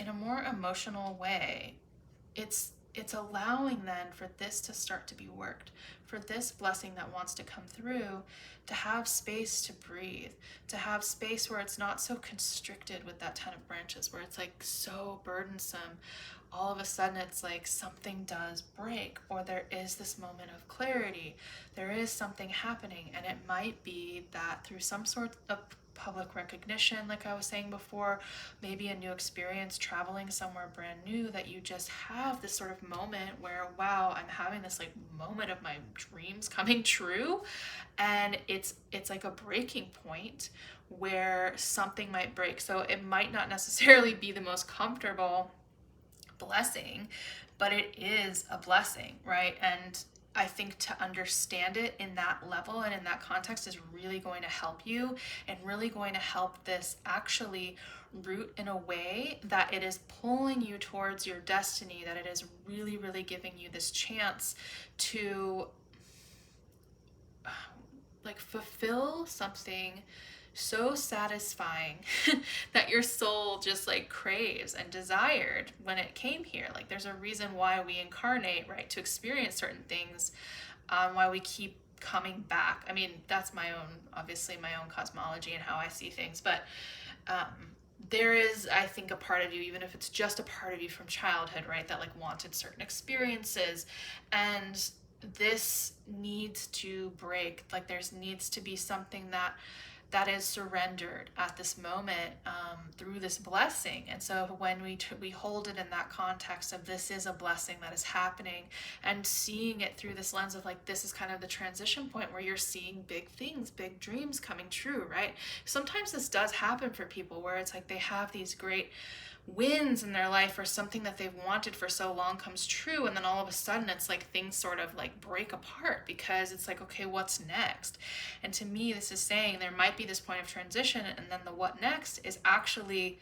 in a more emotional way. It's allowing then for this to start to be worked, for this blessing that wants to come through to have space to breathe, to have space where it's not so constricted with that Ten of Branches, where it's like so burdensome. All of a sudden it's like something does break, or there is this moment of clarity, there is something happening, and it might be that through some sort of public recognition, like I was saying before, maybe a new experience, traveling somewhere brand new, that you just have this sort of moment where, wow, I'm having this like moment of my dreams coming true, and it's like a breaking point where something might break. So it might not necessarily be the most comfortable blessing, but it is a blessing, right? And I think to understand it in that level and in that context is really going to help you, and really going to help this actually root in a way that it is pulling you towards your destiny, that it is really, really giving you this chance to like fulfill something so satisfying that your soul just like craves and desired when it came here. Like there's a reason why we incarnate, right? To experience certain things, why we keep coming back. I mean, that's my own, obviously my own cosmology and how I see things, but there is, I think, a part of you, even if it's just a part of you from childhood, right, that like wanted certain experiences, and this needs to break. Like there's needs to be something that is surrendered at this moment through this blessing. And so when we hold it in that context of this is a blessing that is happening, and seeing it through this lens of like, this is kind of the transition point where you're seeing big things, big dreams coming true, right? Sometimes this does happen for people where it's like they have these great wins in their life, or something that they've wanted for so long comes true, and then all of a sudden it's like things sort of like break apart, because it's like, okay, what's next? And to me, this is saying there might be this point of transition, and then the what next is actually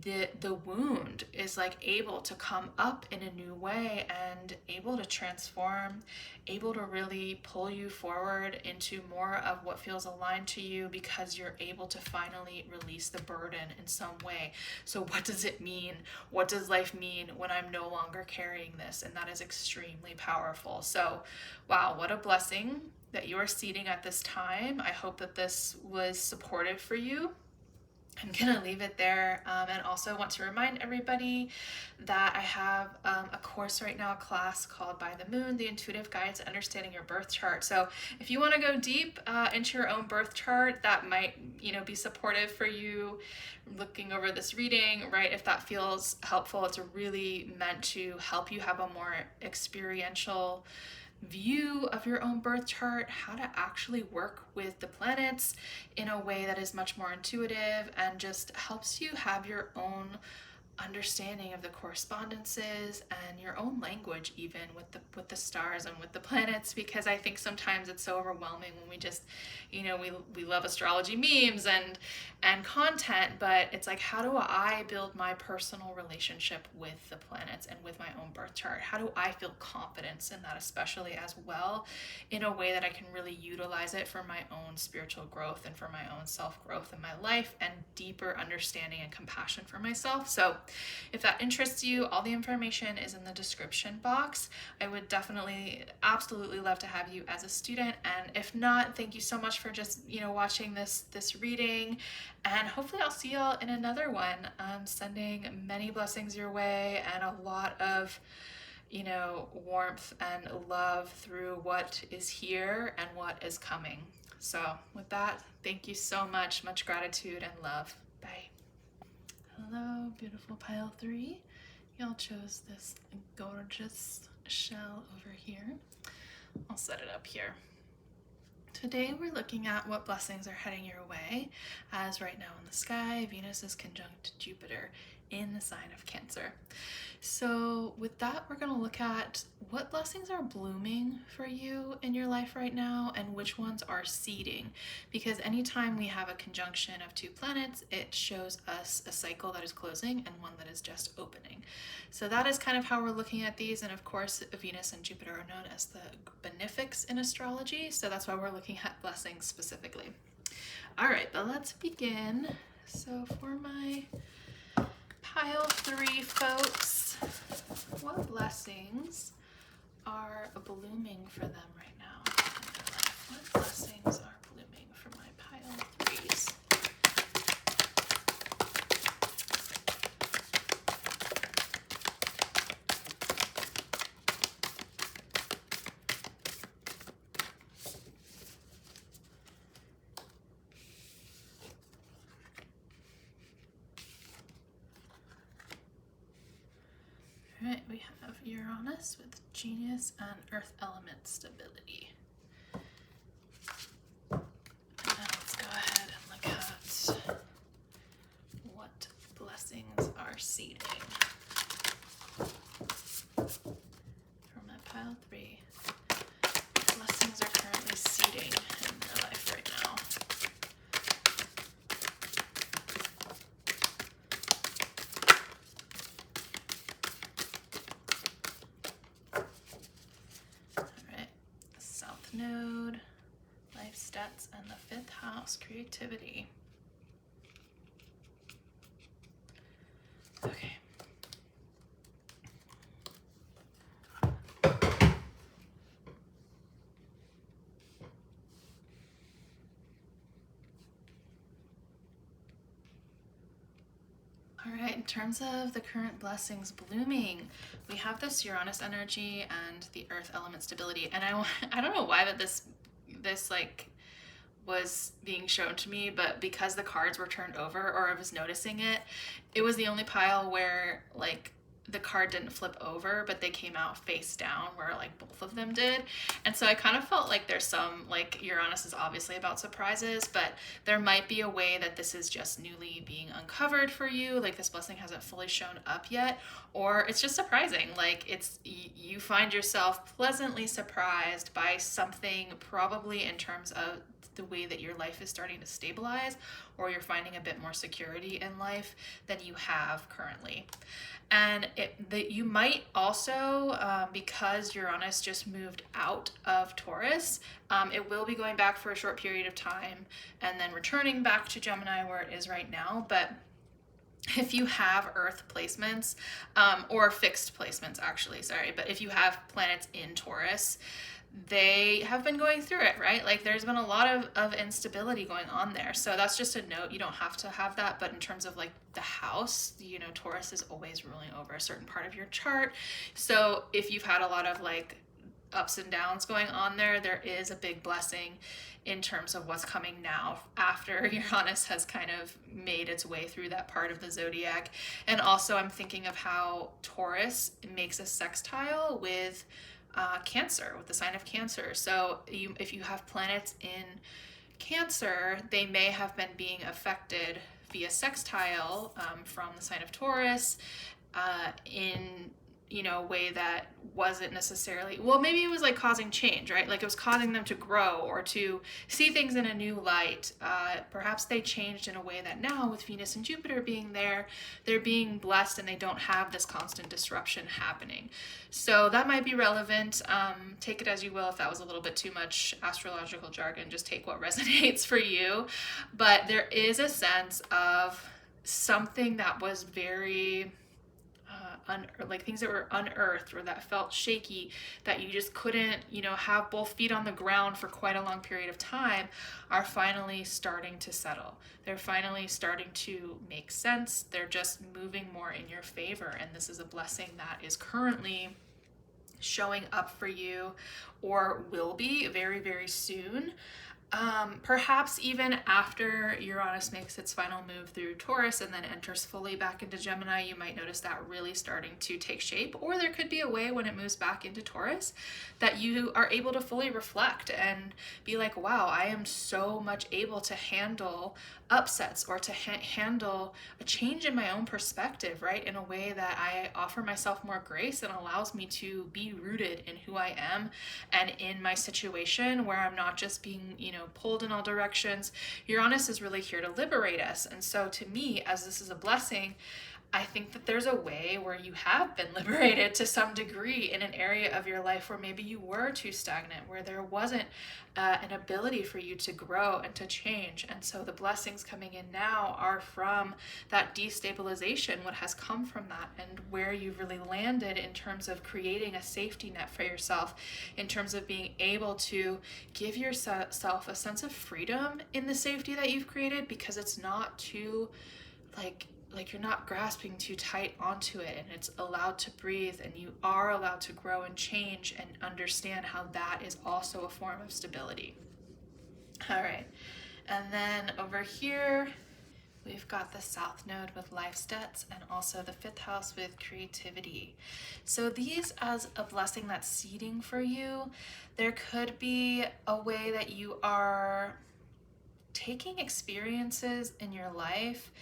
the wound is like able to come up in a new way, and able to transform, able to really pull you forward into more of what feels aligned to you, because you're able to finally release the burden in some way. So what does it mean? What does life mean when I'm no longer carrying this? And that is extremely powerful. So wow, what a blessing that you are seeding at this time. I hope that this was supportive for you. I'm gonna leave it there, and also want to remind everybody that I have a course right now, a class called By the Moon, the Intuitive Guide to Understanding Your Birth Chart. So if you want to go deep into your own birth chart, that might be supportive for you looking over this reading, right? If that feels helpful, it's really meant to help you have a more experiential view of your own birth chart, how to actually work with the planets in a way that is much more intuitive and just helps you have your own understanding of the correspondences and your own language even with the stars and with the planets, because I think sometimes it's so overwhelming when we just we love astrology memes and content, but it's like, how do I build my personal relationship with the planets and with my own birth chart? How do I feel confidence in that, especially as well, in a way that I can really utilize it for my own spiritual growth and for my own self-growth in my life and deeper understanding and compassion for myself? So if that interests you, all the information is in the description box. I would definitely, absolutely love to have you as a student. And if not, thank you so much for just, watching this reading. And hopefully I'll see y'all in another one. I'm sending many blessings your way and a lot of, warmth and love through what is here and what is coming. So with that, thank you so much. Much gratitude and love. Bye. Hello, beautiful pile 3. Y'all chose this gorgeous shell over here. I'll set it up here. Today we're looking at what blessings are heading your way, as right now in the sky, Venus is conjunct Jupiter in the sign of Cancer. So with that, we're going to look at what blessings are blooming for you in your life right now and which ones are seeding, because anytime we have a conjunction of two planets, it shows us a cycle that is closing and one that is just opening. So that is kind of how we're looking at these, and of course Venus and Jupiter are known as the benefics in astrology, so that's why we're looking at blessings specifically. All right, but let's begin. So for my pile 3 folks, what blessings are blooming for them right now in their life? What blessings are blooming for my pile 3s? All right, we have Uranus with genius and earth element stability. And now let's go ahead and look at what blessings are seeding for my pile 3. Blessings are currently seeding in their life right now. Node, life stats, and the 5th house, creativity. Okay. All right, in terms of the current blessings blooming, we have this Uranus energy and the earth element stability. And I don't know why that this like was being shown to me, but because the cards were turned over, or I was noticing it, it was the only pile where like the card didn't flip over, but they came out face down, where like both of them did. And so I kind of felt like there's some, like, Uranus is obviously about surprises, but there might be a way that this is just newly being uncovered for you, like this blessing hasn't fully shown up yet, or it's just surprising, like it's you find yourself pleasantly surprised by something, probably in terms of the way that your life is starting to stabilize, or you're finding a bit more security in life than you have currently. And you might also, because Uranus just moved out of Taurus, it will be going back for a short period of time and then returning back to Gemini where it is right now. But if you have Earth placements, or fixed placements actually, sorry, but if you have planets in Taurus, they have been going through it, right? Like there's been a lot of instability going on there. So that's just a note. You don't have to have that. But in terms of like the house, Taurus is always ruling over a certain part of your chart. So if you've had a lot of like ups and downs going on there, there is a big blessing in terms of what's coming now after Uranus has kind of made its way through that part of the zodiac. And also I'm thinking of how Taurus makes a sextile with Cancer, with the sign of Cancer. So if you have planets in Cancer, they may have been being affected via sextile from the sign of Taurus in a way that wasn't necessarily, well, maybe it was like causing change, right? Like it was causing them to grow or to see things in a new light. Perhaps they changed in a way that now with Venus and Jupiter being there, they're being blessed and they don't have this constant disruption happening. So that might be relevant. Take it as you will. If that was a little bit too much astrological jargon, just take what resonates for you. But there is a sense of something that was very like things that were unearthed or that felt shaky, that you just couldn't have both feet on the ground for quite a long period of time, are finally starting to settle. They're finally starting to make sense. They're just moving more in your favor, and this is a blessing that is currently showing up for you or will be very, very soon. Perhaps even after Uranus makes its final move through Taurus and then enters fully back into Gemini, you might notice that really starting to take shape. Or there could be a way when it moves back into Taurus that you are able to fully reflect and be like, wow, I am so much able to handle upsets or to handle a change in my own perspective, right? In a way that I offer myself more grace and allows me to be rooted in who I am and in my situation, where I'm not just being, pulled in all directions. Uranus is really here to liberate us. And so to me, as this is a blessing, I think that there's a way where you have been liberated to some degree in an area of your life where maybe you were too stagnant, where there wasn't an ability for you to grow and to change. And so the blessings coming in now are from that destabilization, what has come from that, and where you've really landed in terms of creating a safety net for yourself, in terms of being able to give yourself a sense of freedom in the safety that you've created, because it's not too like you're not grasping too tight onto it, and it's allowed to breathe, and you are allowed to grow and change and understand how that is also a form of stability. All right, and then over here we've got the South Node with life stats and also the 5th house with creativity. So these as a blessing that's seeding for you. There could be a way that you are taking experiences in your life.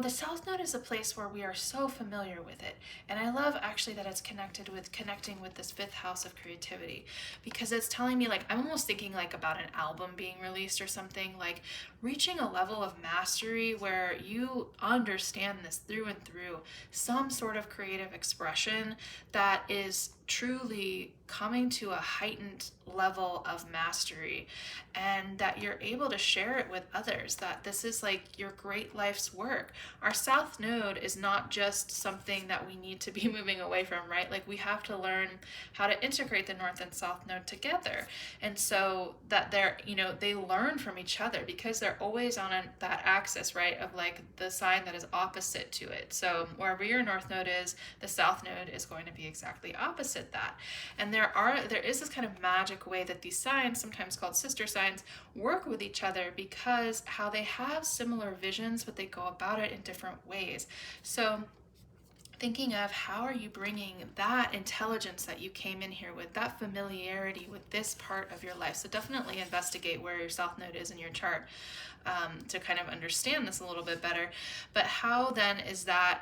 The South Node is a place where we are so familiar with it. And I love actually that it's connecting with this 5th house of creativity, because it's telling me, like, I'm almost thinking like about an album being released or something, like reaching a level of mastery where you understand this through and through, some sort of creative expression that is truly coming to a heightened level of mastery, and that you're able to share it with others, that this is like your great life's work. Our South Node is not just something that we need to be moving away from, right? Like we have to learn how to integrate the North and South Node together. And so that they learn from each other, because they're always on that axis, right, of like the sign that is opposite to it. So wherever your North Node is, the South Node is going to be exactly opposite that. And there is this kind of magic way that these signs, sometimes called sister signs, work with each other, because how they have similar visions, but they go about it in different ways. So thinking of how are you bringing that intelligence that you came in here with, that familiarity with this part of your life. So definitely investigate where your South Node is in your chart to kind of understand this a little bit better. But how then is that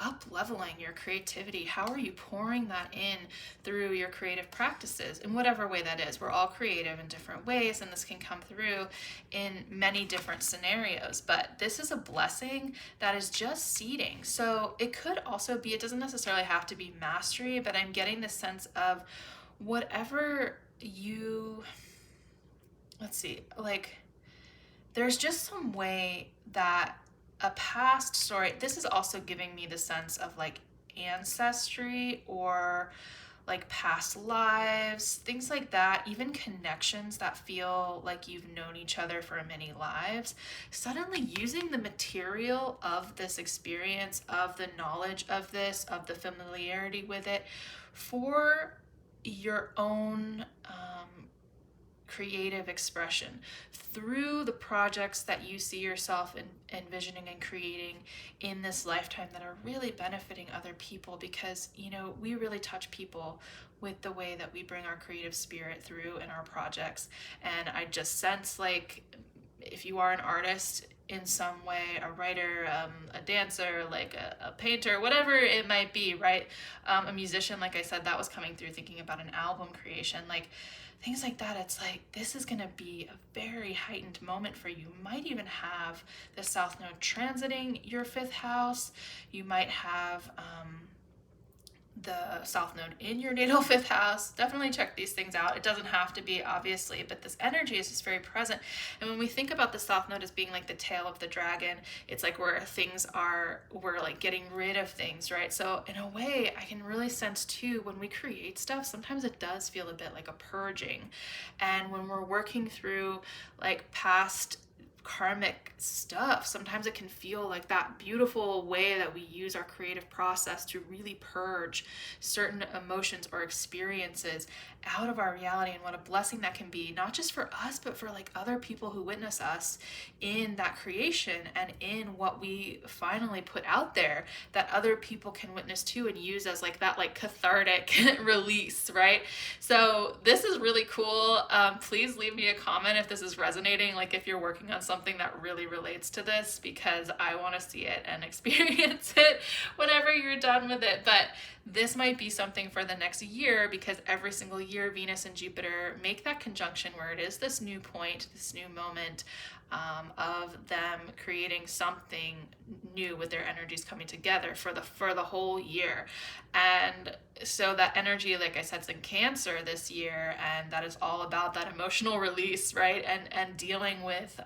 up-leveling your creativity? How are you pouring that in through your creative practices in whatever way that is? We're all creative in different ways, and this can come through in many different scenarios, but this is a blessing that is just seeding. So it could also be, it doesn't necessarily have to be mastery, but I'm getting the sense of whatever there's just some way that a past story, this is also giving me the sense of like ancestry, or like past lives, things like that, even connections that feel like you've known each other for many lives, suddenly using the material of this experience, of the knowledge of this, of the familiarity with it for your own creative expression through the projects that you see yourself envisioning and creating in this lifetime that are really benefiting other people, because we really touch people with the way that we bring our creative spirit through in our projects. And I just sense, like, if you are an artist in some way, a writer, a dancer, like a painter, whatever it might be, right? A musician, like I said, that was coming through thinking about an album creation, like things like that. It's like, this is going to be a very heightened moment for you. You might even have the South Node transiting your 5th house. You might have the South Node in your natal 5th house. Definitely check these things out. It doesn't have to be, obviously, but this energy is just very present. And when we think about the South Node as being like the tail of the dragon, it's like where we're like getting rid of things, right? So in a way, I can really sense too, when we create stuff, sometimes it does feel a bit like a purging. And when we're working through like past karmic stuff, sometimes it can feel like that beautiful way that we use our creative process to really purge certain emotions or experiences out of our reality. And what a blessing that can be, not just for us, but for like other people who witness us in that creation and in what we finally put out there, that other people can witness too and use as like that like cathartic release, right? So this is really cool. Please leave me a comment if this is resonating, like if you're working on something that really relates to this, because I want to see it and experience it whenever you're done with it. But this might be something for the next year, because every single year Venus and Jupiter make that conjunction where it is this new point, this new moment of them creating something new with their energies coming together for the whole year. And so that energy, like I said, is in Cancer this year, and that is all about that emotional release, right? And dealing with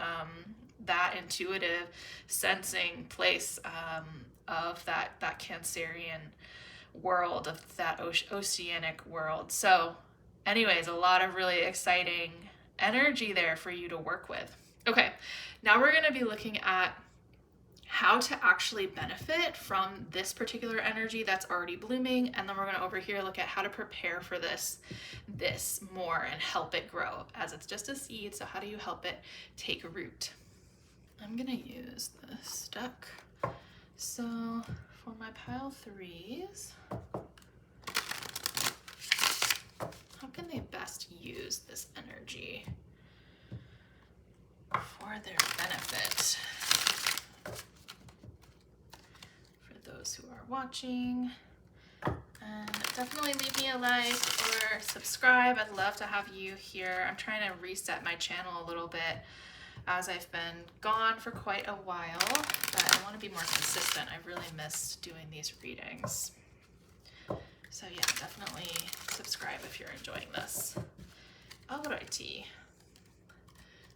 that intuitive sensing place of that Cancerian world, of that oceanic world. So anyways, a lot of really exciting energy there for you to work with. Okay, now we're going to be looking at how to actually benefit from this particular energy that's already blooming, and then we're going to over here look at how to prepare for this more and help it grow, as it's just a seed. So how do you help it take root? I'm going to use this deck. So for my pile 3s, how can they best use this energy for their benefit? For those who are watching, and definitely leave me a like or subscribe. I'd love to have you here. I'm trying to reset my channel a little bit, as I've been gone for quite a while, but I want to be more consistent. I've really missed doing these readings. So yeah, definitely subscribe if you're enjoying this. Alrighty.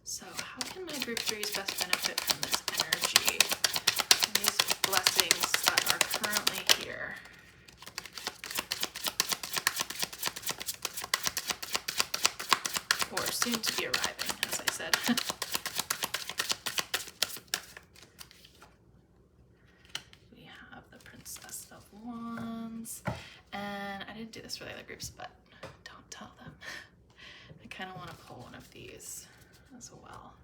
So how can my group 3s best benefit from this energy and these blessings that are currently here? Or soon to be arriving, as I said. We have the Princess of Wands. And I didn't do this for the other groups, but don't tell them. I kind of want to pull one of these as well.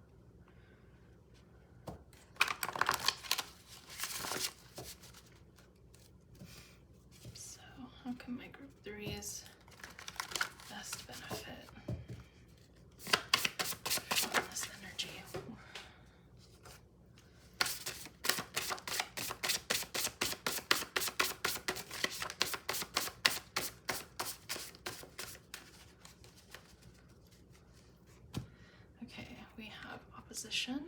So how can my group 3s best benefit from this energy? Okay, we have opposition,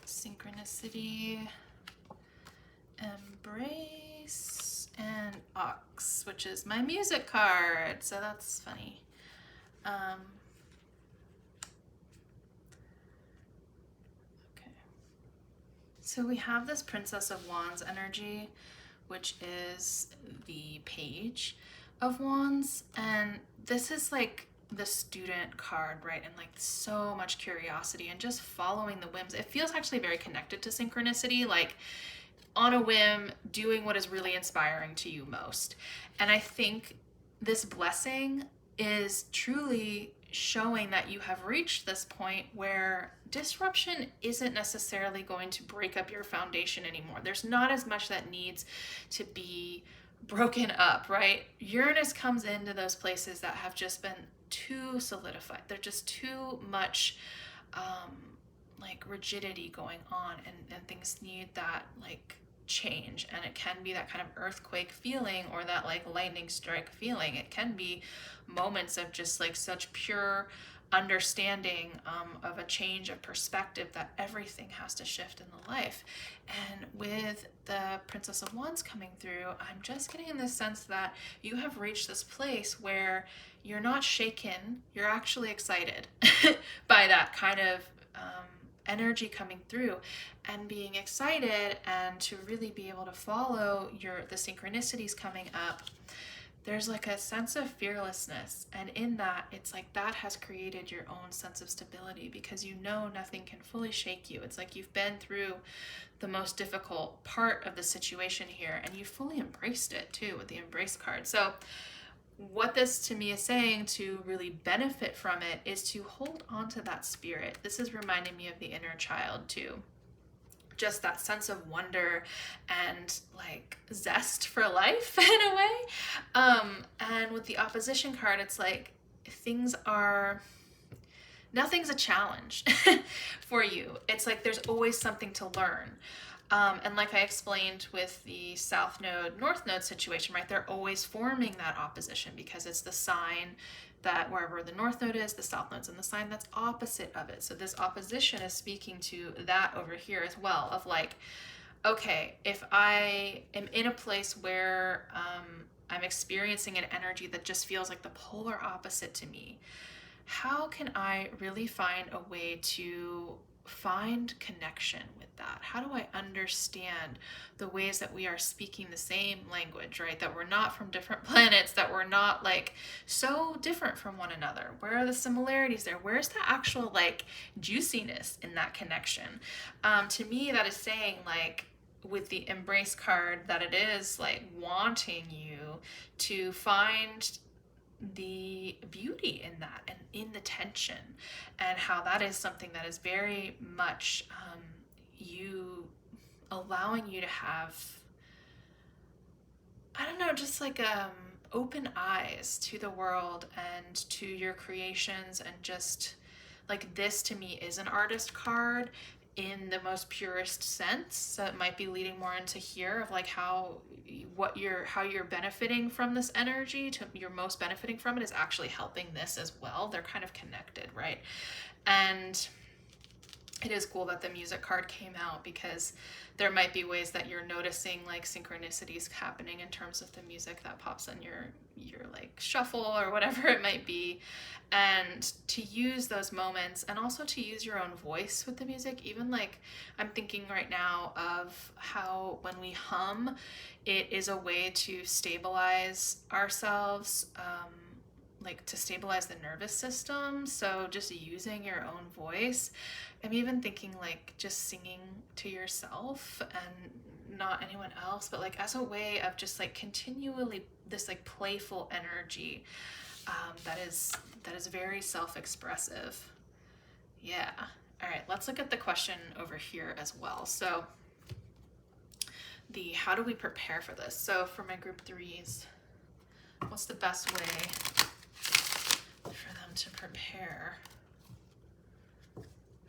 synchronicity, embrace, and ox, which is my music card. So that's funny. Okay. So we have this Princess of Wands energy, which is the Page of Wands. And this is like the student card, right? And like so much curiosity and just following the whims. It feels actually very connected to synchronicity, like on a whim, doing what is really inspiring to you most. And I think this blessing is truly showing that you have reached this point where disruption isn't necessarily going to break up your foundation anymore. There's not as much that needs to be broken up, right? Uranus comes into those places that have just been too solidified. They're just too much like rigidity going on, and things need that like change. And it can be that kind of earthquake feeling or that like lightning strike feeling. It can be moments of just like such pure understanding of a change of perspective that everything has to shift in the life. And with the Princess of Wands coming through, I'm just getting this sense that you have reached this place where you're not shaken, you're actually excited by that kind of energy coming through, and being excited and to really be able to follow the synchronicities coming up. There's like a sense of fearlessness, and in that, it's like that has created your own sense of stability, because you know nothing can fully shake you. It's like you've been through the most difficult part of the situation here, and you fully embraced it too with the Embrace card. So what this to me is saying, to really benefit from it, is to hold on to that spirit. This is reminding me of the inner child too. Just that sense of wonder and like zest for life in a way. And with the opposition card, it's like nothing's a challenge for you. It's like there's always something to learn. And like I explained with the South Node, North Node situation, right? They're always forming that opposition because it's the sign that wherever the North Node is, the South Node's in the sign that's opposite of it. So this opposition is speaking to that over here as well, of like, okay, if I am in a place where I'm experiencing an energy that just feels like the polar opposite to me, how can I really find a way to find connection with that? How do I understand the ways that we are speaking the same language, right? That we're not from different planets, that we're not like so different from one another. Where are the similarities there? Where's the actual like juiciness in that connection? To me, that is saying like, with the Embrace card, that it is like wanting you to find the beauty in that and in the tension, and how that is something that is very much you allowing you to have, I don't know, just like open eyes to the world and to your creations. And just like, this to me is an artist card in the most purest sense. So it might be leading more into here of like how you're benefiting from this energy, to you're most benefiting from it is actually helping this as well. They're kind of connected, right? And it is cool that the music card came out, because there might be ways that you're noticing like synchronicities happening in terms of the music that pops on your like shuffle or whatever it might be. And to use those moments, and also to use your own voice with the music. Even like, I'm thinking right now of how when we hum, it is a way to stabilize ourselves, like to stabilize the nervous system. So just using your own voice. I'm even thinking like just singing to yourself and not anyone else, but like as a way of just like continually this like playful energy that is very self-expressive. Yeah. All right, let's look at the question over here as well. So how do we prepare for this? So for my group 3s, what's the best way for them to prepare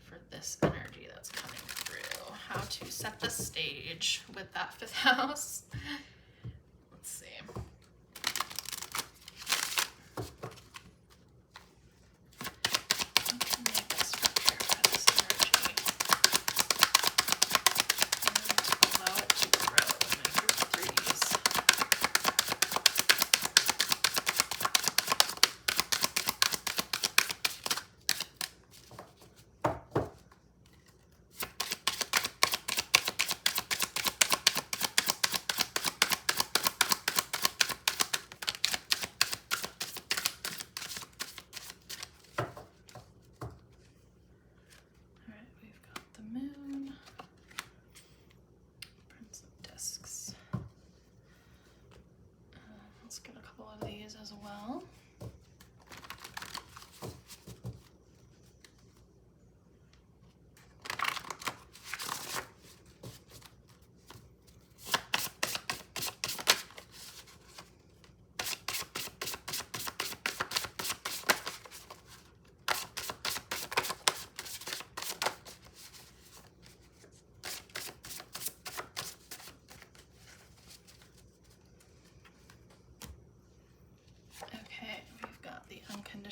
for this energy that's coming through? How to set the stage with that 5th house? Let's see. How can they best prepare for this energy and allow it to grow in my group 3s?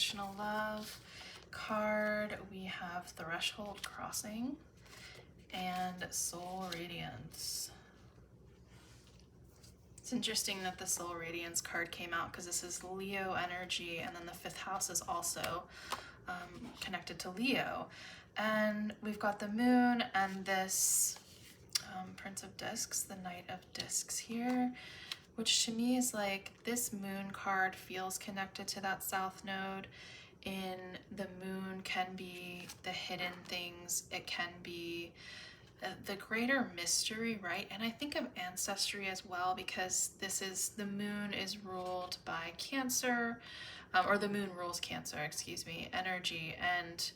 unconditional love card, we have threshold crossing and soul radiance. It's interesting that the soul radiance card came out because this is Leo energy, and then the fifth house is also connected to Leo. And we've got the moon and this Prince of Discs, the Knight of Discs here, which to me is like this moon card feels connected to that south node. In the moon can be the hidden things, it can be the greater mystery, right? And I think of ancestry as well, because the moon is ruled by Cancer, or the moon rules Cancer, excuse me, energy. And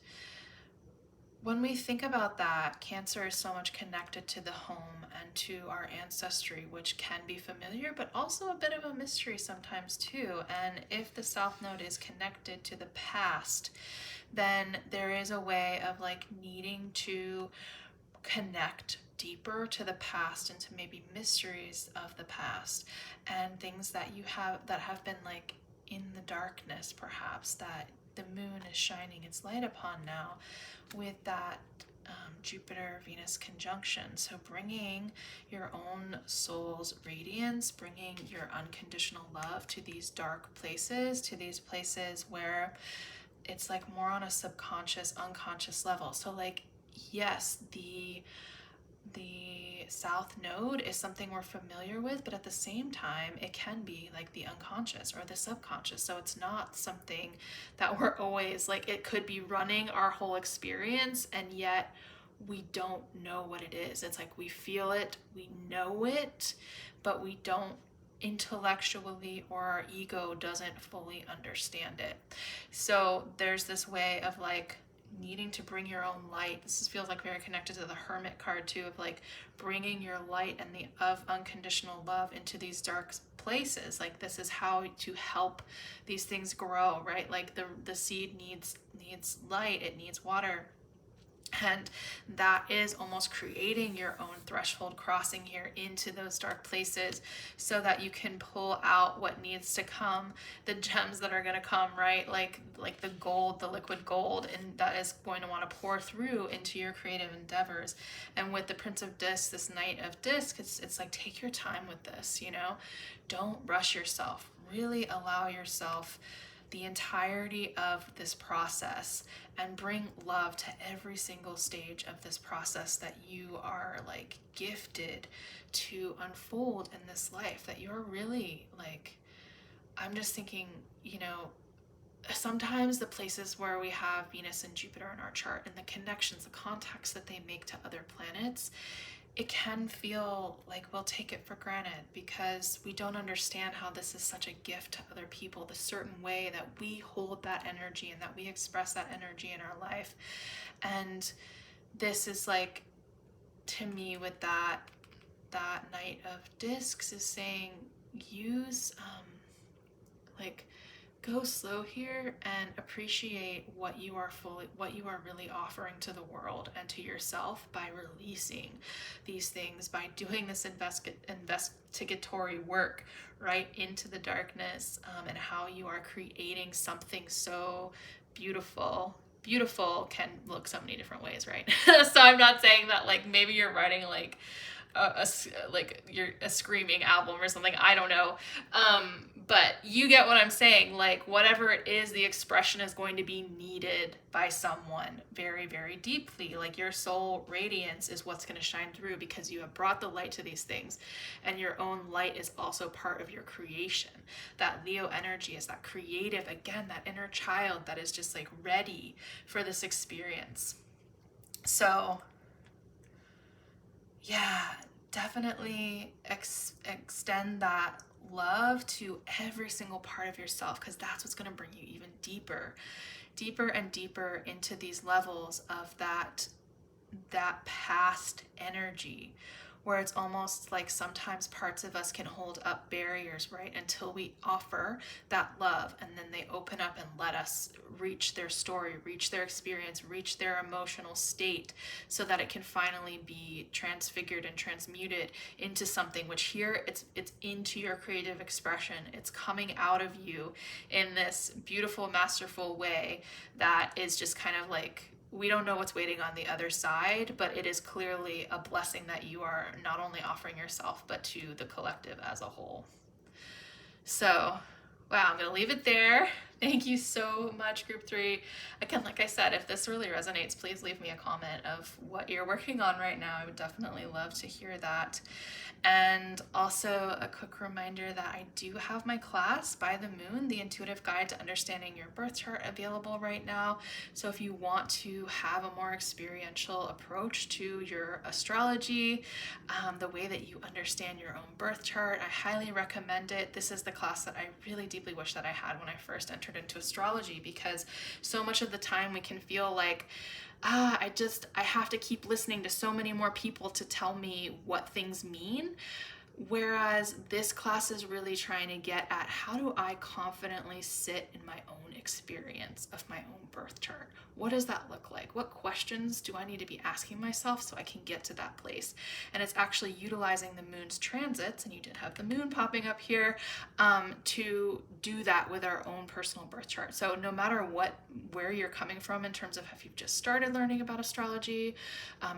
when we think about that, Cancer is so much connected to the home and to our ancestry, which can be familiar, but also a bit of a mystery sometimes too. And if the South Node is connected to the past, then there is a way of like needing to connect deeper to the past and to maybe mysteries of the past and things that you have that have been like in the darkness, perhaps, that the moon is shining its light upon now with that Jupiter-Venus conjunction. So bringing your own soul's radiance, bringing your unconditional love to these dark places, to these places where it's like more on a subconscious, unconscious level. So like, yes, the South Node is something we're familiar with, but at the same time, it can be like the unconscious or the subconscious. So it's not something that we're always like, it could be running our whole experience, and yet we don't know what it is. It's like we feel it, we know it, but we don't intellectually, or our ego doesn't fully understand it. So there's this way of like needing to bring your own light. This feels like very connected to the Hermit card too, of like bringing your light and the of unconditional love into these dark places. Like this is how to help these things grow, right? Like the seed needs light, it needs water. And that is almost creating your own threshold crossing here into those dark places so that you can pull out what needs to come, the gems that are going to come, right? Like the gold, the liquid gold, and that is going to want to pour through into your creative endeavors. And with the Prince of Discs, this Knight of Discs, it's like, take your time with this, you know? Don't rush yourself. Really allow yourself the entirety of this process and bring love to every single stage of this process that you are like gifted to unfold in this life, that you're really like, I'm just thinking, you know, sometimes the places where we have Venus and Jupiter in our chart and the connections, the contacts that they make to other planets, it can feel like we'll take it for granted because we don't understand how this is such a gift to other people, the certain way that we hold that energy and that we express that energy in our life. And this is like, to me, with that Knight of Discs is saying, use like, go slow here and appreciate what you are really offering to the world and to yourself by releasing these things, by doing this investigatory work right into the darkness, and how you are creating something so beautiful. Beautiful can look so many different ways, right? So I'm not saying that like maybe you're writing like a screaming album or something, I don't know, but you get what I'm saying. Like whatever it is, the expression is going to be needed by someone very, very deeply. Like your soul radiance is what's going to shine through because you have brought the light to these things, and your own light is also part of your creation. That Leo energy is that creative, again, that inner child that is just like ready for this experience. So yeah, definitely extend that love to every single part of yourself, because that's what's going to bring you even deeper and deeper into these levels of that past energy where it's almost like sometimes parts of us can hold up barriers, right? Until we offer that love, and then they open up and let us reach their story, reach their experience, reach their emotional state, so that it can finally be transfigured and transmuted into something which here it's into your creative expression. It's coming out of you in this beautiful, masterful way that is just kind of like, we don't know what's waiting on the other side, but it is clearly a blessing that you are not only offering yourself, but to the collective as a whole. So, wow, I'm going to leave it there. Thank you so much, Group 3. Again, like I said, if this really resonates, please leave me a comment of what you're working on right now. I would definitely love to hear that. And also a quick reminder that I do have my class, By the Moon, the Intuitive Guide to Understanding Your Birth Chart, available right now. So if you want to have a more experiential approach to your astrology, the way that you understand your own birth chart, I highly recommend it. This is the class that I really deeply wish that I had when I first entered into astrology, because so much of the time we can feel like, I have to keep listening to so many more people to tell me what things mean. Whereas this class is really trying to get at, how do I confidently sit in my own experience of my own birth chart? What does that look like? What questions do I need to be asking myself so I can get to that place? And it's actually utilizing the moon's transits, and you did have the moon popping up here, to do that with our own personal birth chart. So no matter where you're coming from in terms of if you've just started learning about astrology,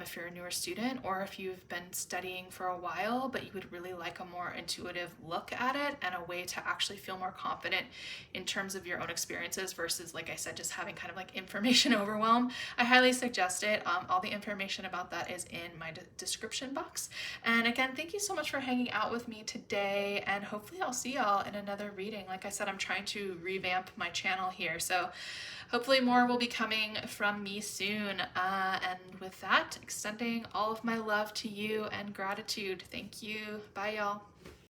if you're a newer student, or if you've been studying for a while, but you would really like a more intuitive look at it and a way to actually feel more confident in terms of your own experiences versus, like I said, just having kind of like information overwhelm, I highly suggest it. All the information about that is in my description box. And again, thank you so much for hanging out with me today, and hopefully I'll see y'all in another reading. Like I said, I'm trying to revamp my channel here, so hopefully more will be coming from me soon. And with that, extending all of my love to you and gratitude. Thank you. Bye, y'all.